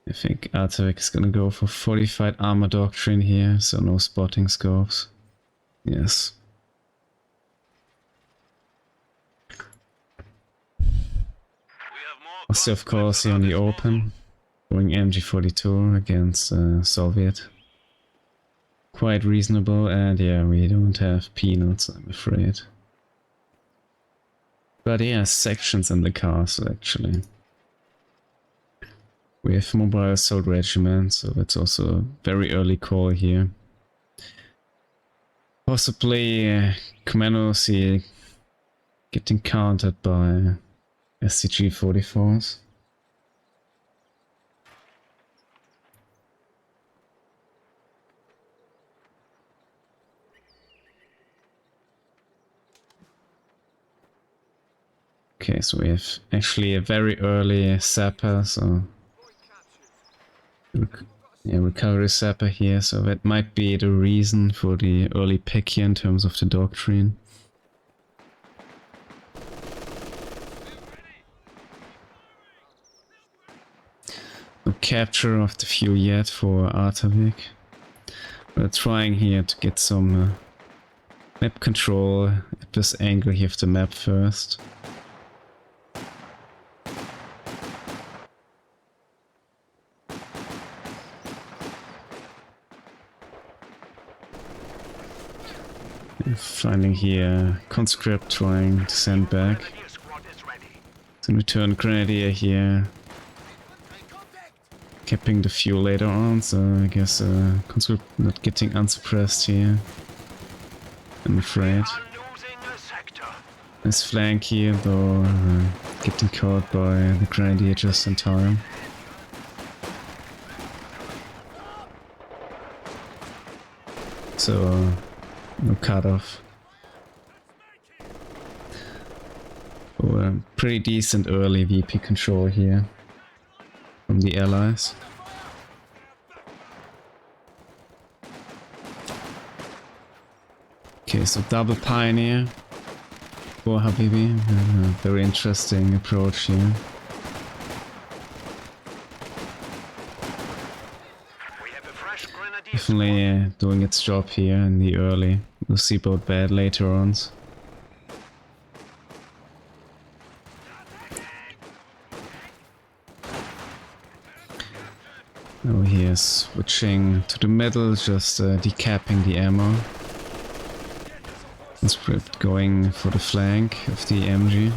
I think Artavick is gonna go for fortified armor doctrine here, so no spotting scopes. Yes. Also, of course, here on the open, going MG42 against Soviet. Quite reasonable, and yeah, we don't have peanuts, I'm afraid. But yeah, sections in the castle, actually. We have mobile assault regiment, so that's also a very early call here. Possibly commandos here getting countered by SCG-44s. Okay, so we have actually a very early sapper, so yeah, recovery sapper here, so that might be the reason for the early pick here in terms of the doctrine. No capture of the fuel yet for Artavick. We're trying here to get some map control at this angle here of the map first. Finding here conscript trying to send back. Some return grenadier here. Capping the fuel later on, so I guess conscript not getting unsuppressed here. I'm afraid. Nice flank here, though getting caught by the grenadier just in time. So no cutoff. Oh, pretty decent early VP control here from the allies. Okay, so double pioneer for Habibi. Very interesting approach here. Definitely doing its job here in the early. We'll see about bad later on. Now he is switching to the middle, just decapping the ammo. And script going for the flank of the MG.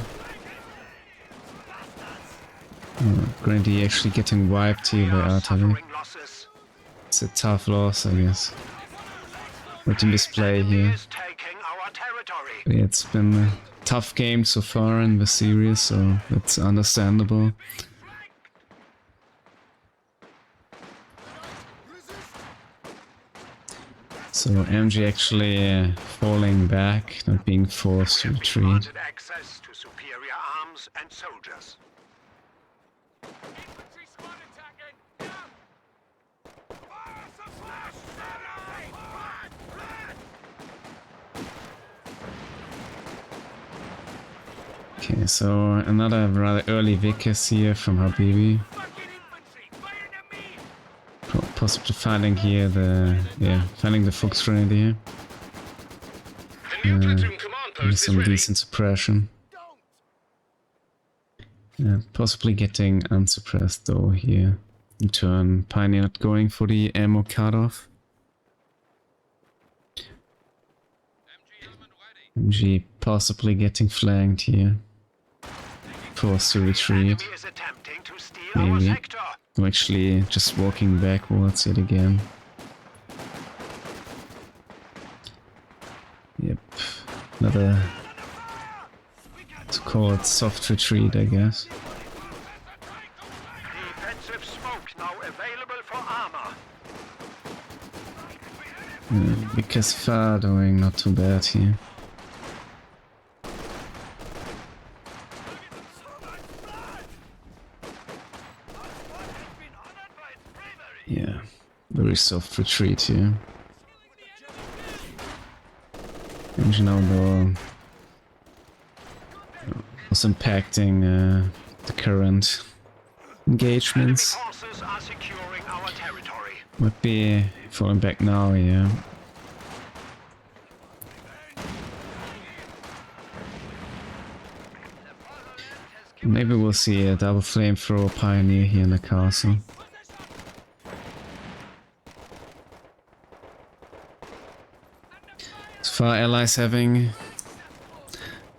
Grandy actually getting wiped here by Artavick. It's a tough loss, I guess. What in display here. But yeah, it's been a tough game so far in the series, so that's understandable. So MG actually falling back, not being forced to retreat.
Access to superior arms and soldiers.
Okay, so another rather early Vickers here from Habibi. Possibly finding here finding the Fox Grenadier. Some decent suppression. Possibly getting unsuppressed though here. In turn, Pioneer not going for the ammo cutoff. MG possibly getting flanked here. Forced to retreat. Maybe. I'm actually just walking backwards yet again. Yep. Another, it's called soft retreat, I guess.
Defensive smoke now available for armor.
Because far doing not too bad here. Yeah, very soft retreat here. And now though was impacting the current engagements. Might be falling back now, yeah. Maybe we'll see a double flamethrower pioneer here in the castle. So far, allies having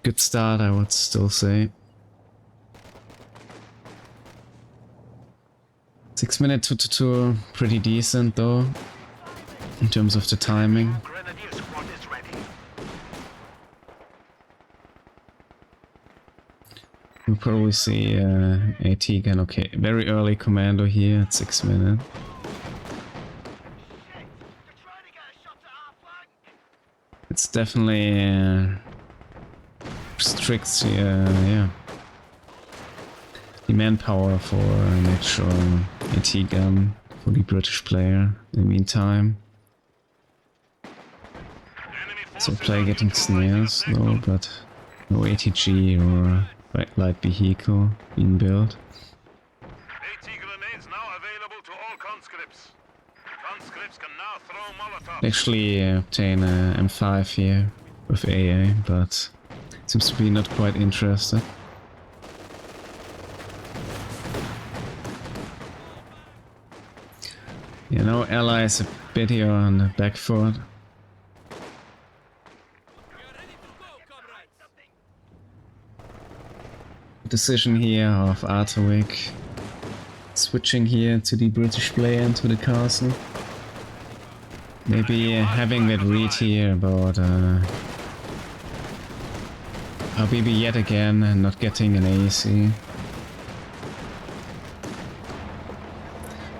good start, I would still say. 6 minute 2-2, pretty decent though, in terms of the timing. probably see AT gun. Okay, very early commando here at 6 minutes. It's definitely restricts yeah, the manpower for an actual AT gun for the British player in the meantime. So player getting snares though, but no ATG or light vehicle being built.
AT grenades now available to all conscripts. Conscripts can now throw Molotovs.
Actually obtain a M5 here with AA, but seems to be not quite interested. You know, Ally is a bit here on the back foot. Decision here of Artavick switching here to the British player into the castle. Maybe having that read here about Habibi yet again and not getting an AEC.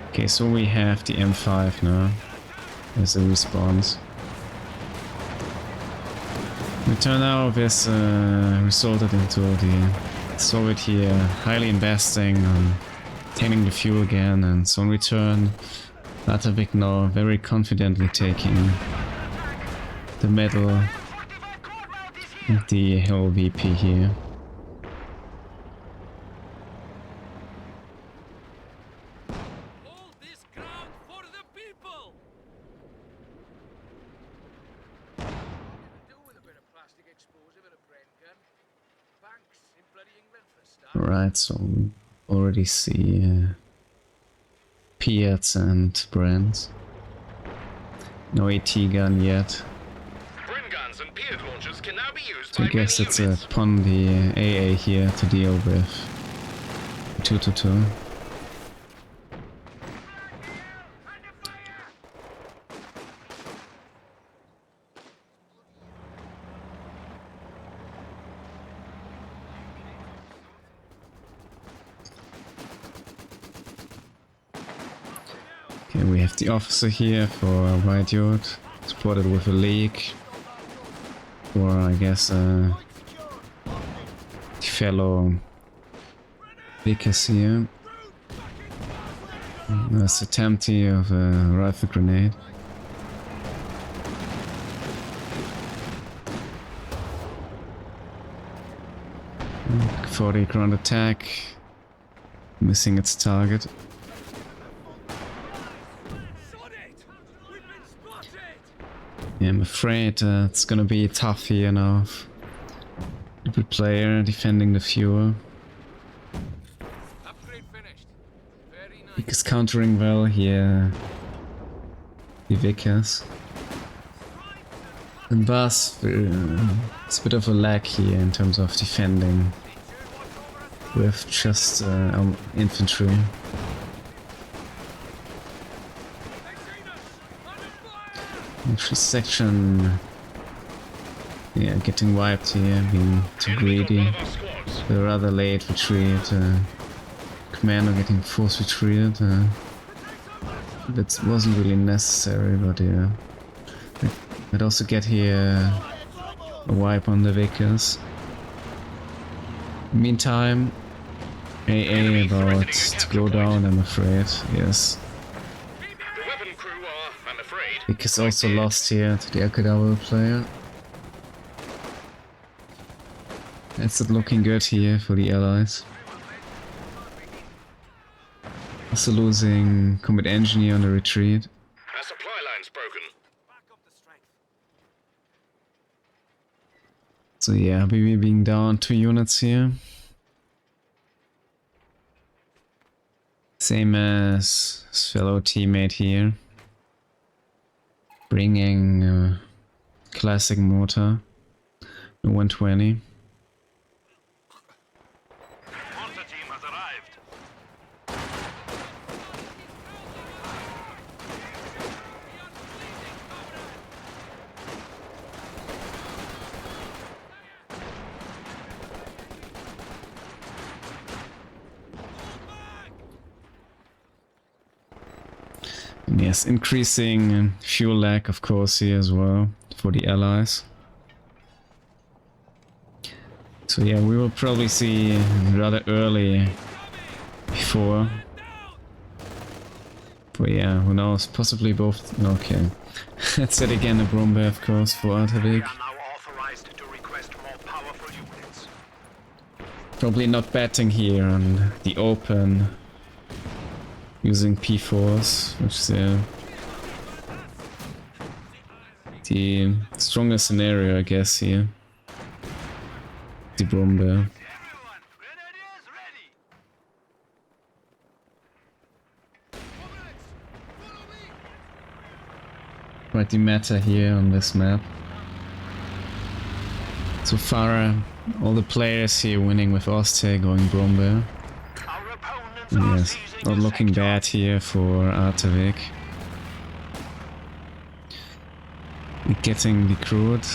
Okay, so we have the M5 now as a response. The turnout this resulted into the Soviet here highly investing on obtaining the fuel again, and so in return Artavick now very confidently taking the medal and the Hill VP here.
Hold this ground for the people. Do with a bit of plastic explosive and a brain gun. Banks in bloody England for a start.
Alright, so we already see Piats and Brands. No AT gun yet.
Brim guns and Piat launchers can now be used
So I
by
guess
many
it's
units.
upon the AA here to deal with 222. Okay, we have the officer here for White Yacht, supported with a leak, or I guess the fellow Vickers here. There's attempt here of a rifle grenade. For the ground attack, missing its target. Yeah, I'm afraid it's gonna be tough here now. Good player defending the fuel.
Upgrade finished. Very nice.
Vickers countering well here. The Vickers. And Bas, it's a bit of a lag here in terms of defending with just infantry. Actually, section, yeah, getting wiped here, being too greedy.
Of our squads.
A rather late retreat. Commander getting force retreated. That wasn't really necessary, but yeah. I'd also get here a wipe on the Vickers. Meantime, AA about to go down, I'm afraid. Yes.
The weapon crew are, I'm afraid,
Vickers also lost here to the A99 player. That's not looking good here for the Allies. Also losing combat engineer on the retreat.
our supply line's broken.
Back up the strength.
So yeah, Habibi being down 2 units here. Same as his fellow teammate here. Bringing classic mortar, the 120.
Mortar team has arrived.
And yes, increasing fuel lack, of course, here as well for the allies. So yeah, we will probably see rather early before. But yeah, who knows? Possibly both. Okay. That's it again, a Brombear, of course, for Artavick. Probably not betting here on the open. Using P4s, which is the strongest scenario, I guess, here. The Brombear. Quite the meta here on this map. So far, all the players here winning with Oste going Brombear. Yes, not looking bad here for Artavick. Getting the crude.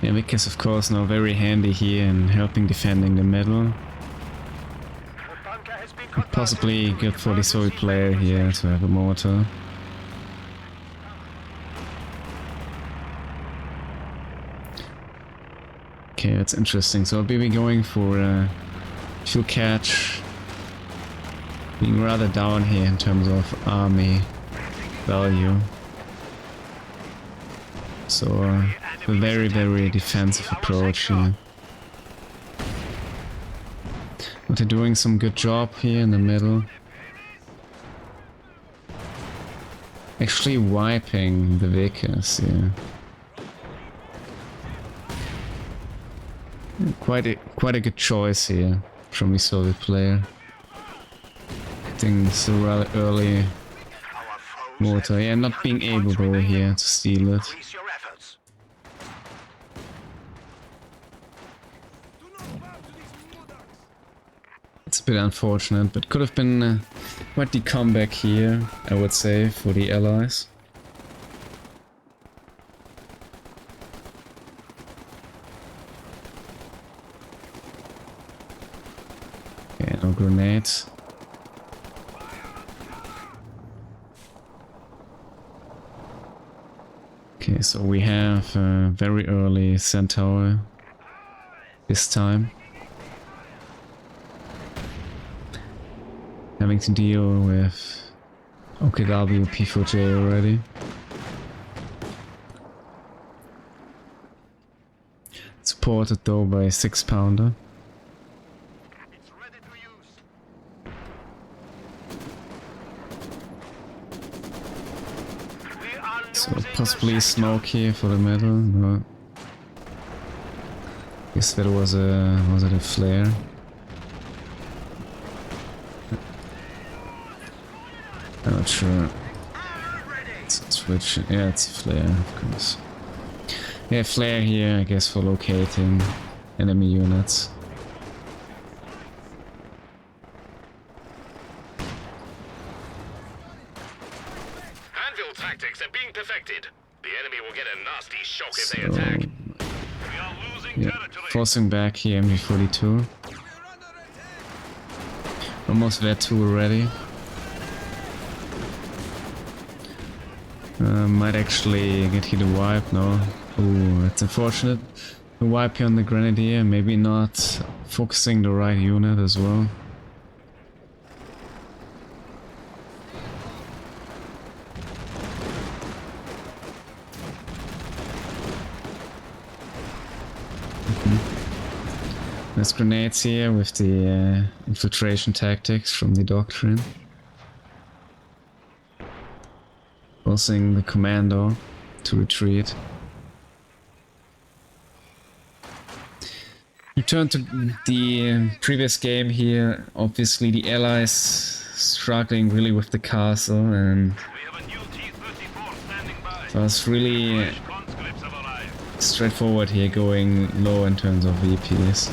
Yeah, Vic is of course now very handy here in helping defending the middle. Possibly good for the Soviet player here to have a mortar. Okay, that's interesting. So I'll be going for fuel catch. Being rather down here in terms of army value. So a very, very defensive approach here. But they're doing some good job here in the middle. Actually wiping the Vickers here. Quite a good choice here from the Soviet player. Getting so rather early mortar. Yeah, not being able though here to steal it. It's a bit unfortunate, but could have been quite the comeback here, I would say, for the allies. Okay, no grenades. Okay, so we have a very early Centaur this time. Having to deal with OKW P4J already. Supported though by 6-pounder. So possibly smoke here for the middle. No. Guess that was it a flare? I'm not sure. It's a switch. Yeah, it's a flare, of course. Yeah, flare here, I guess, for locating enemy units.
Anvil tactics are being perfected. The enemy will get a nasty shock if they attack. We are losing territory.
Forcing back here, MG42. Almost there too already. Might actually get hit a wipe, no. Ooh, that's unfortunate. A wipe here on the Grenadier, maybe not focusing the right unit as well. There's grenades here with the infiltration tactics from the doctrine. Forcing the commando to retreat. Return to the previous game here. Obviously the allies struggling really with the castle, and it was really straightforward here, going low in terms of VPs.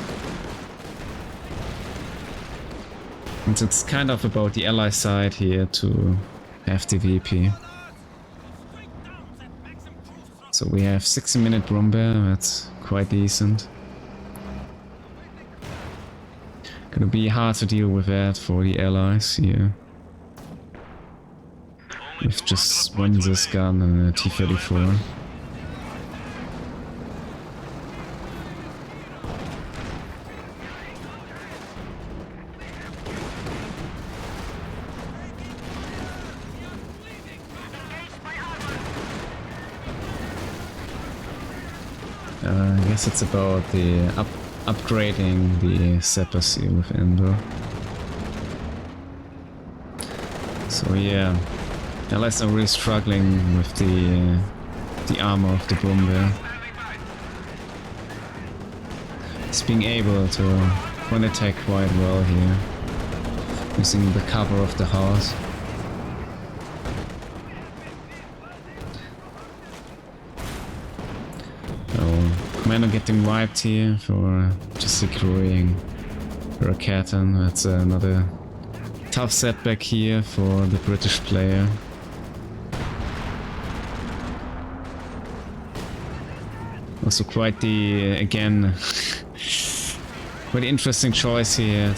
And it's kind of about the ally side here to hefty VP. So we have 60-minute rumble, that's quite decent. Gonna be hard to deal with that for the allies here. With just one this gun and a T-34. I guess it's about the upgrading the Zeppers here with Endo. So yeah, allies are really struggling with the armor of the bomber. It's being able to attack quite well here, using the cover of the house. Commander getting wiped here for just securing Rakatan. That's another tough setback here for the British player. Also quite the, again, quite interesting choice here,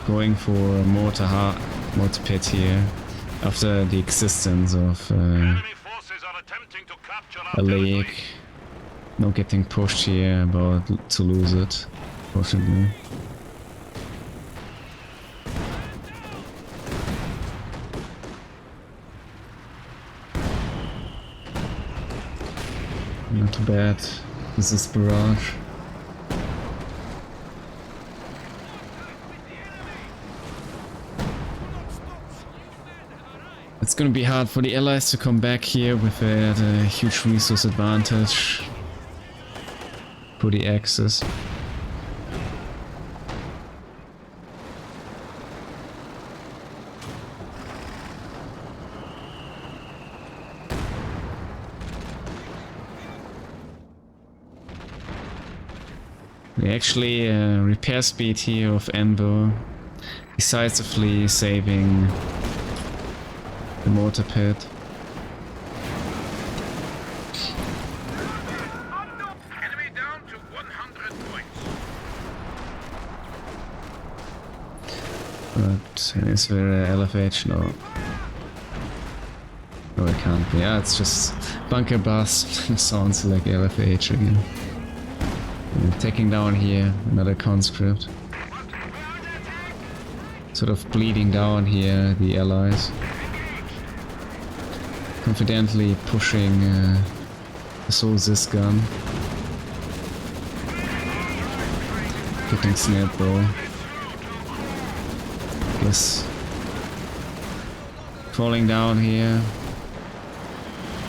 going for a mortar pit here after the existence of a lake. No getting pushed here, about to lose it, fortunately. Not too bad. This is barrage. It's gonna be hard for the allies to come back here with a huge resource advantage for the Axis. We actually repair speed here of Envo, decisively saving the mortar pit.
Enemy down to 100 points.
But is there a LFH? No. No, it can't be. Yeah, it's just bunker bust. Sounds like LFH again. Taking down here another conscript. Sort of bleeding down here the allies. Confidently pushing the Soul-Zis gun. Getting snared though. Guess falling down here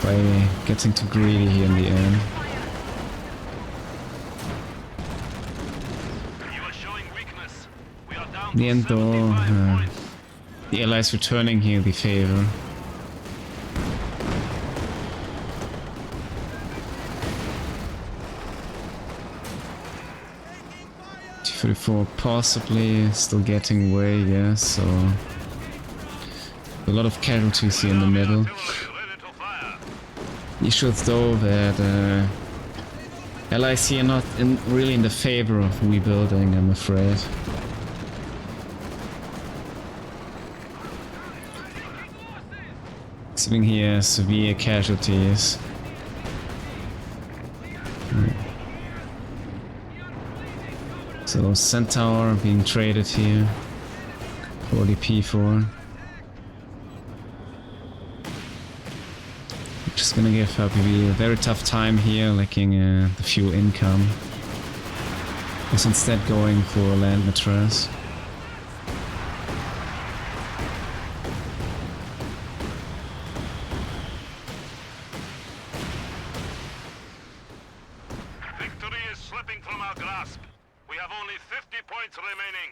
by getting too greedy here in the end. In the end though, the allies returning here the favor. T-34 possibly still getting away, yeah, so a lot of casualties here in the middle. Issues though that allies here not really in the favor of rebuilding, I'm afraid. Sitting here, severe casualties. So Centaur being traded here for the P4. Just gonna give Habibi a very tough time here, lacking the fuel income. Is instead going for land mattress.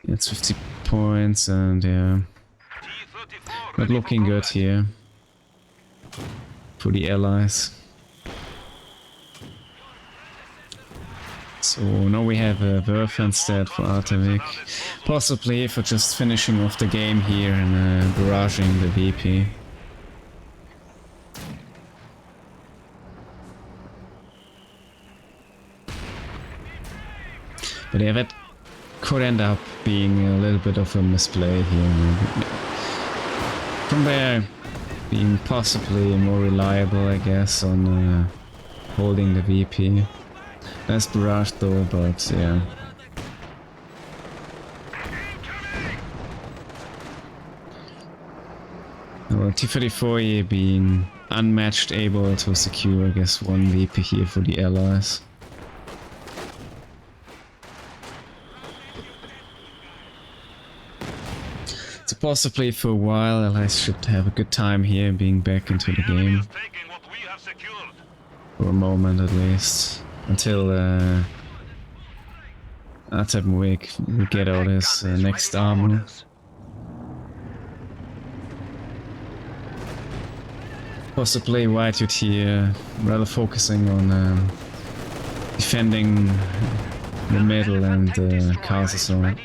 It's 50 points and yeah, not looking good here for the allies. So now we have a Werfer instead for Artavick, possibly for just finishing off the game here and barraging the VP. But yeah, that could end up being a little bit of a misplay here. From there, being possibly more reliable, I guess, on holding the VP. Nice barrage though, but yeah. Well, T-34 here being unmatched, able to secure, I guess, one VP here for the Allies. So possibly for a while, Allies should have a good time here, being back into the game. For a moment at least. Until Artavick will get out his next armor. Possibly Whitewood here, rather focusing on defending the middle and the castle zone.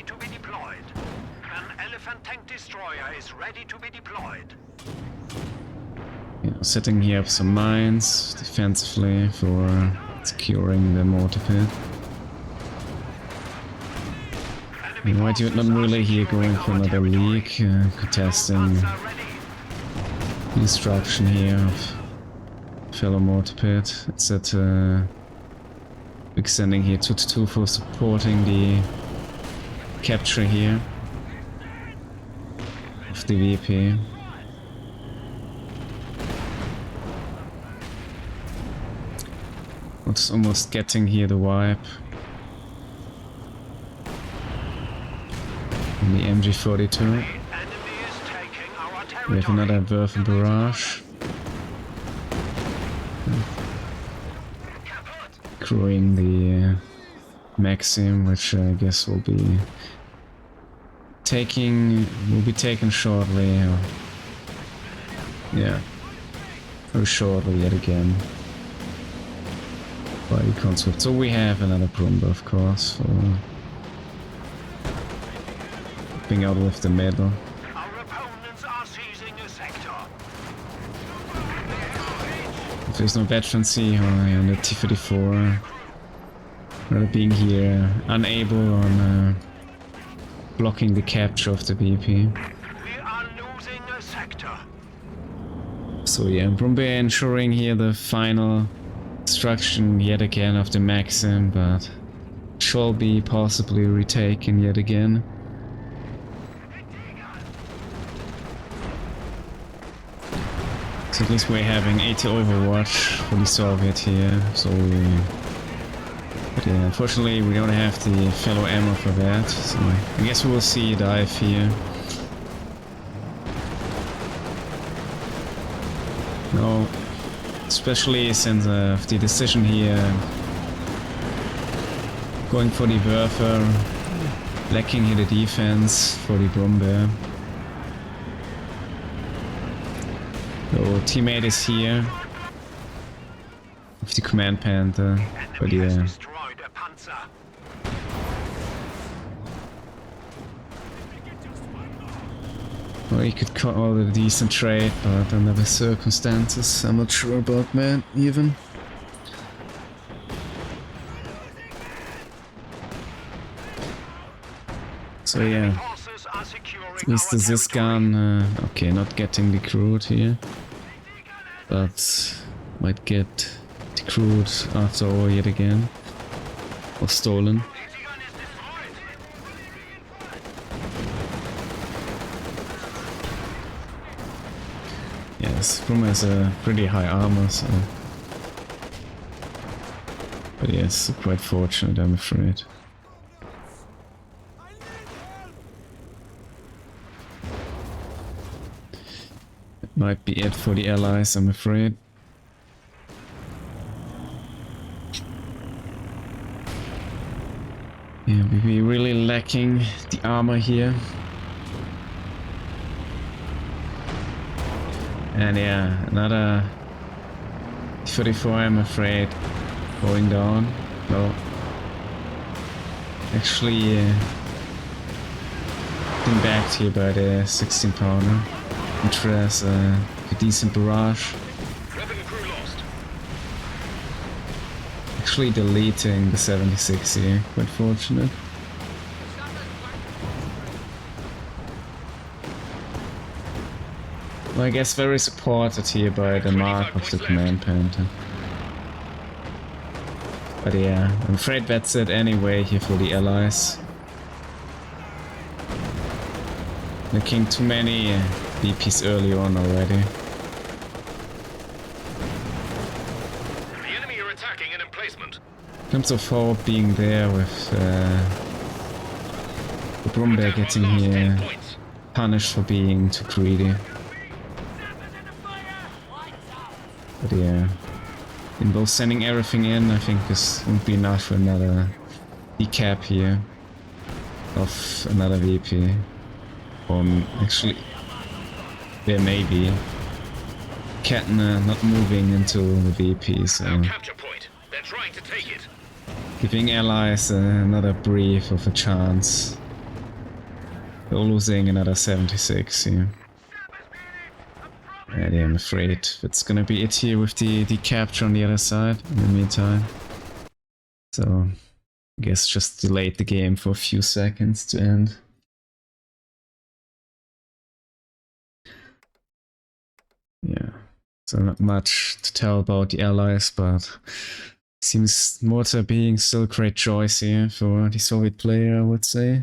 Yeah, setting here up some mines defensively for securing the mortar pit. Whitewood not really here going for another leak, contesting destruction here of fellow mortar pit. It's at extending here 2-2 for supporting the capture here of the VP. It's almost getting here the wipe. And the MG42. We have another Werfen barrage. Crewing the Maxim, which I guess will be taken shortly. Yeah, very shortly yet again. By the conscript. So we have another Brumba, of course, for being out with the middle. If there's no veterancy on the T-34, rather being here unable on blocking the capture of the VP. So yeah, Brumba ensuring here the final destruction yet again of the Maxim, but shall be possibly retaken yet again. So at least we're having 80 overwatch for the Soviet here, so but yeah, unfortunately we don't have the fellow ammo for that, so I guess we will see a dive here. No. Especially since of the decision here going for the Werfer, lacking here the defense for the Brumba. So teammate is here with the Command Panther, but yeah. Well, he could call it a decent trade, but under the circumstances, I'm not sure about that, even. So yeah, at least the Ziskan, okay, not getting decrewed here, but might get decrewed after all yet again, or stolen. Yes, Brumba has a pretty high armor, so... But yes, quite fortunate, I'm afraid. That might be it for the Allies, I'm afraid. Yeah, we're really lacking the armor here. And yeah, another 34, I'm afraid, going down. No. Actually, been backed here by the 16 pounder, which has a decent barrage. Actually deleting the 76 here, quite fortunate. Well, I guess very supported here by the mark of the command panther. But yeah, I'm afraid that's it anyway here for the allies. Making too many VPs early on already.
The enemy are attacking an emplacement.
In terms of Hope being there with the Brumbear getting here punished for being too greedy. But yeah, in both sending everything in, I think this won't be enough for another decap here of another VP. Actually, there may be. Kettner not moving into the VP, so
Capture point. They're trying to take it.
giving allies another brief of a chance. They're losing another 76 here. And yeah, I'm afraid that's gonna be it here with the capture on the other side in the meantime. So, I guess just delayed the game for a few seconds to end. Yeah, so not much to tell about the allies, but seems Mortar being still a great choice here for the Soviet player, I would say.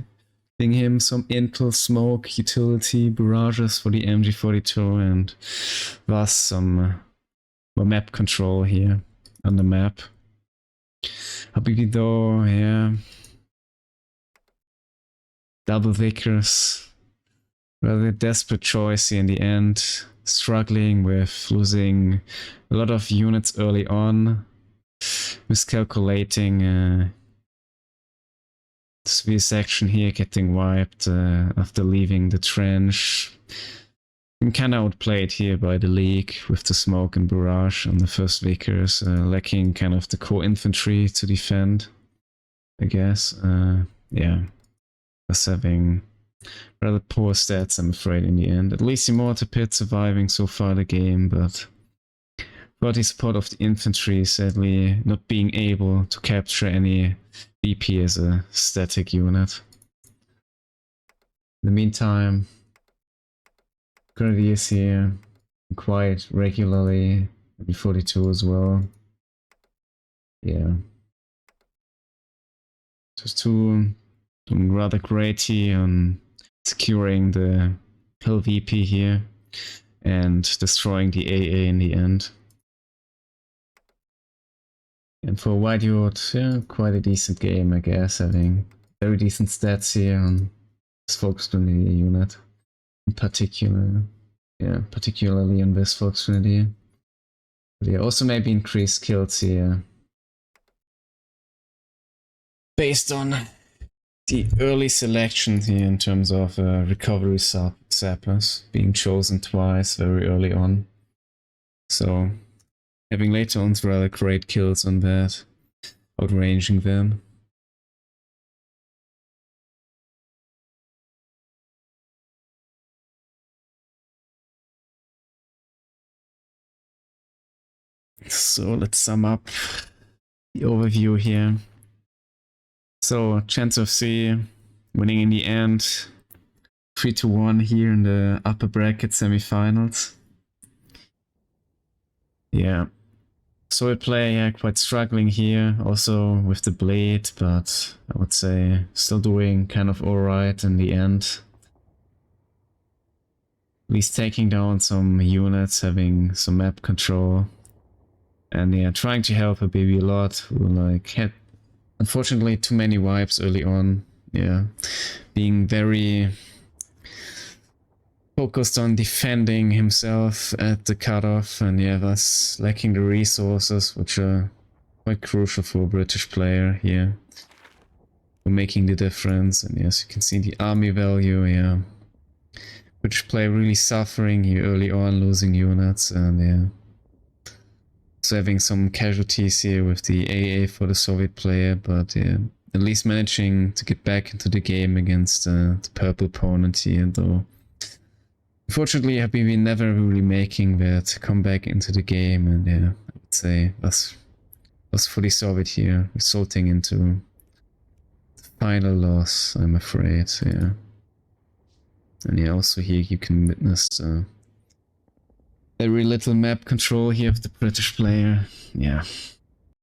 Giving him some intel, smoke, utility, barrages for the MG42 and thus some more map control here on the map. Habibi though, yeah. Double Vickers. Rather desperate choice here in the end. Struggling with losing a lot of units early on, miscalculating this section here getting wiped after leaving the trench. Been kind of outplayed here by the league with the smoke and barrage on the first Vickers, lacking kind of the core infantry to defend, I guess. Yeah, just having rather poor stats, I'm afraid, in the end. At least Immortal Pit surviving so far the game, but for the support of the infantry, sadly not being able to capture any BP as a static unit. In the meantime, Grenadiers here quite regularly, maybe 42 as well. Yeah. Just two doing rather great here on securing the Hill VP here and destroying the AA in the end. And for White Yacht, yeah, quite a decent game, I guess, having very decent stats here on this Volksgrenadier unit in particular. Yeah, particularly on this Volksgrenadier. But yeah, also maybe increased kills here. Based on the early selection here in terms of recovery sappers being chosen twice very early on. So having later on rather great kills on that, outranging them. So let's sum up the overview here. So Cenzo FC winning in the end 3-1 here in the upper bracket semifinals. Yeah. Solid play, yeah, quite struggling here, also with the blade, but I would say still doing kind of alright in the end. At least taking down some units, having some map control. And yeah, trying to help Habibi a lot, who like had unfortunately too many wipes early on. Yeah, being very focused on defending himself at the cutoff, and yeah, thus lacking the resources, which are quite crucial for a British player here, for making the difference. And yes, you can see the army value, yeah. British player really suffering here early on, losing units, and yeah. So having some casualties here with the AA for the Soviet player, but yeah, at least managing to get back into the game against the purple opponent here, though. Unfortunately, Habibi never really making that comeback into the game, and yeah, I would say that's was fully Soviet here, resulting into the final loss, I'm afraid, yeah. And yeah, also here you can witness very little map control here of the British player, yeah.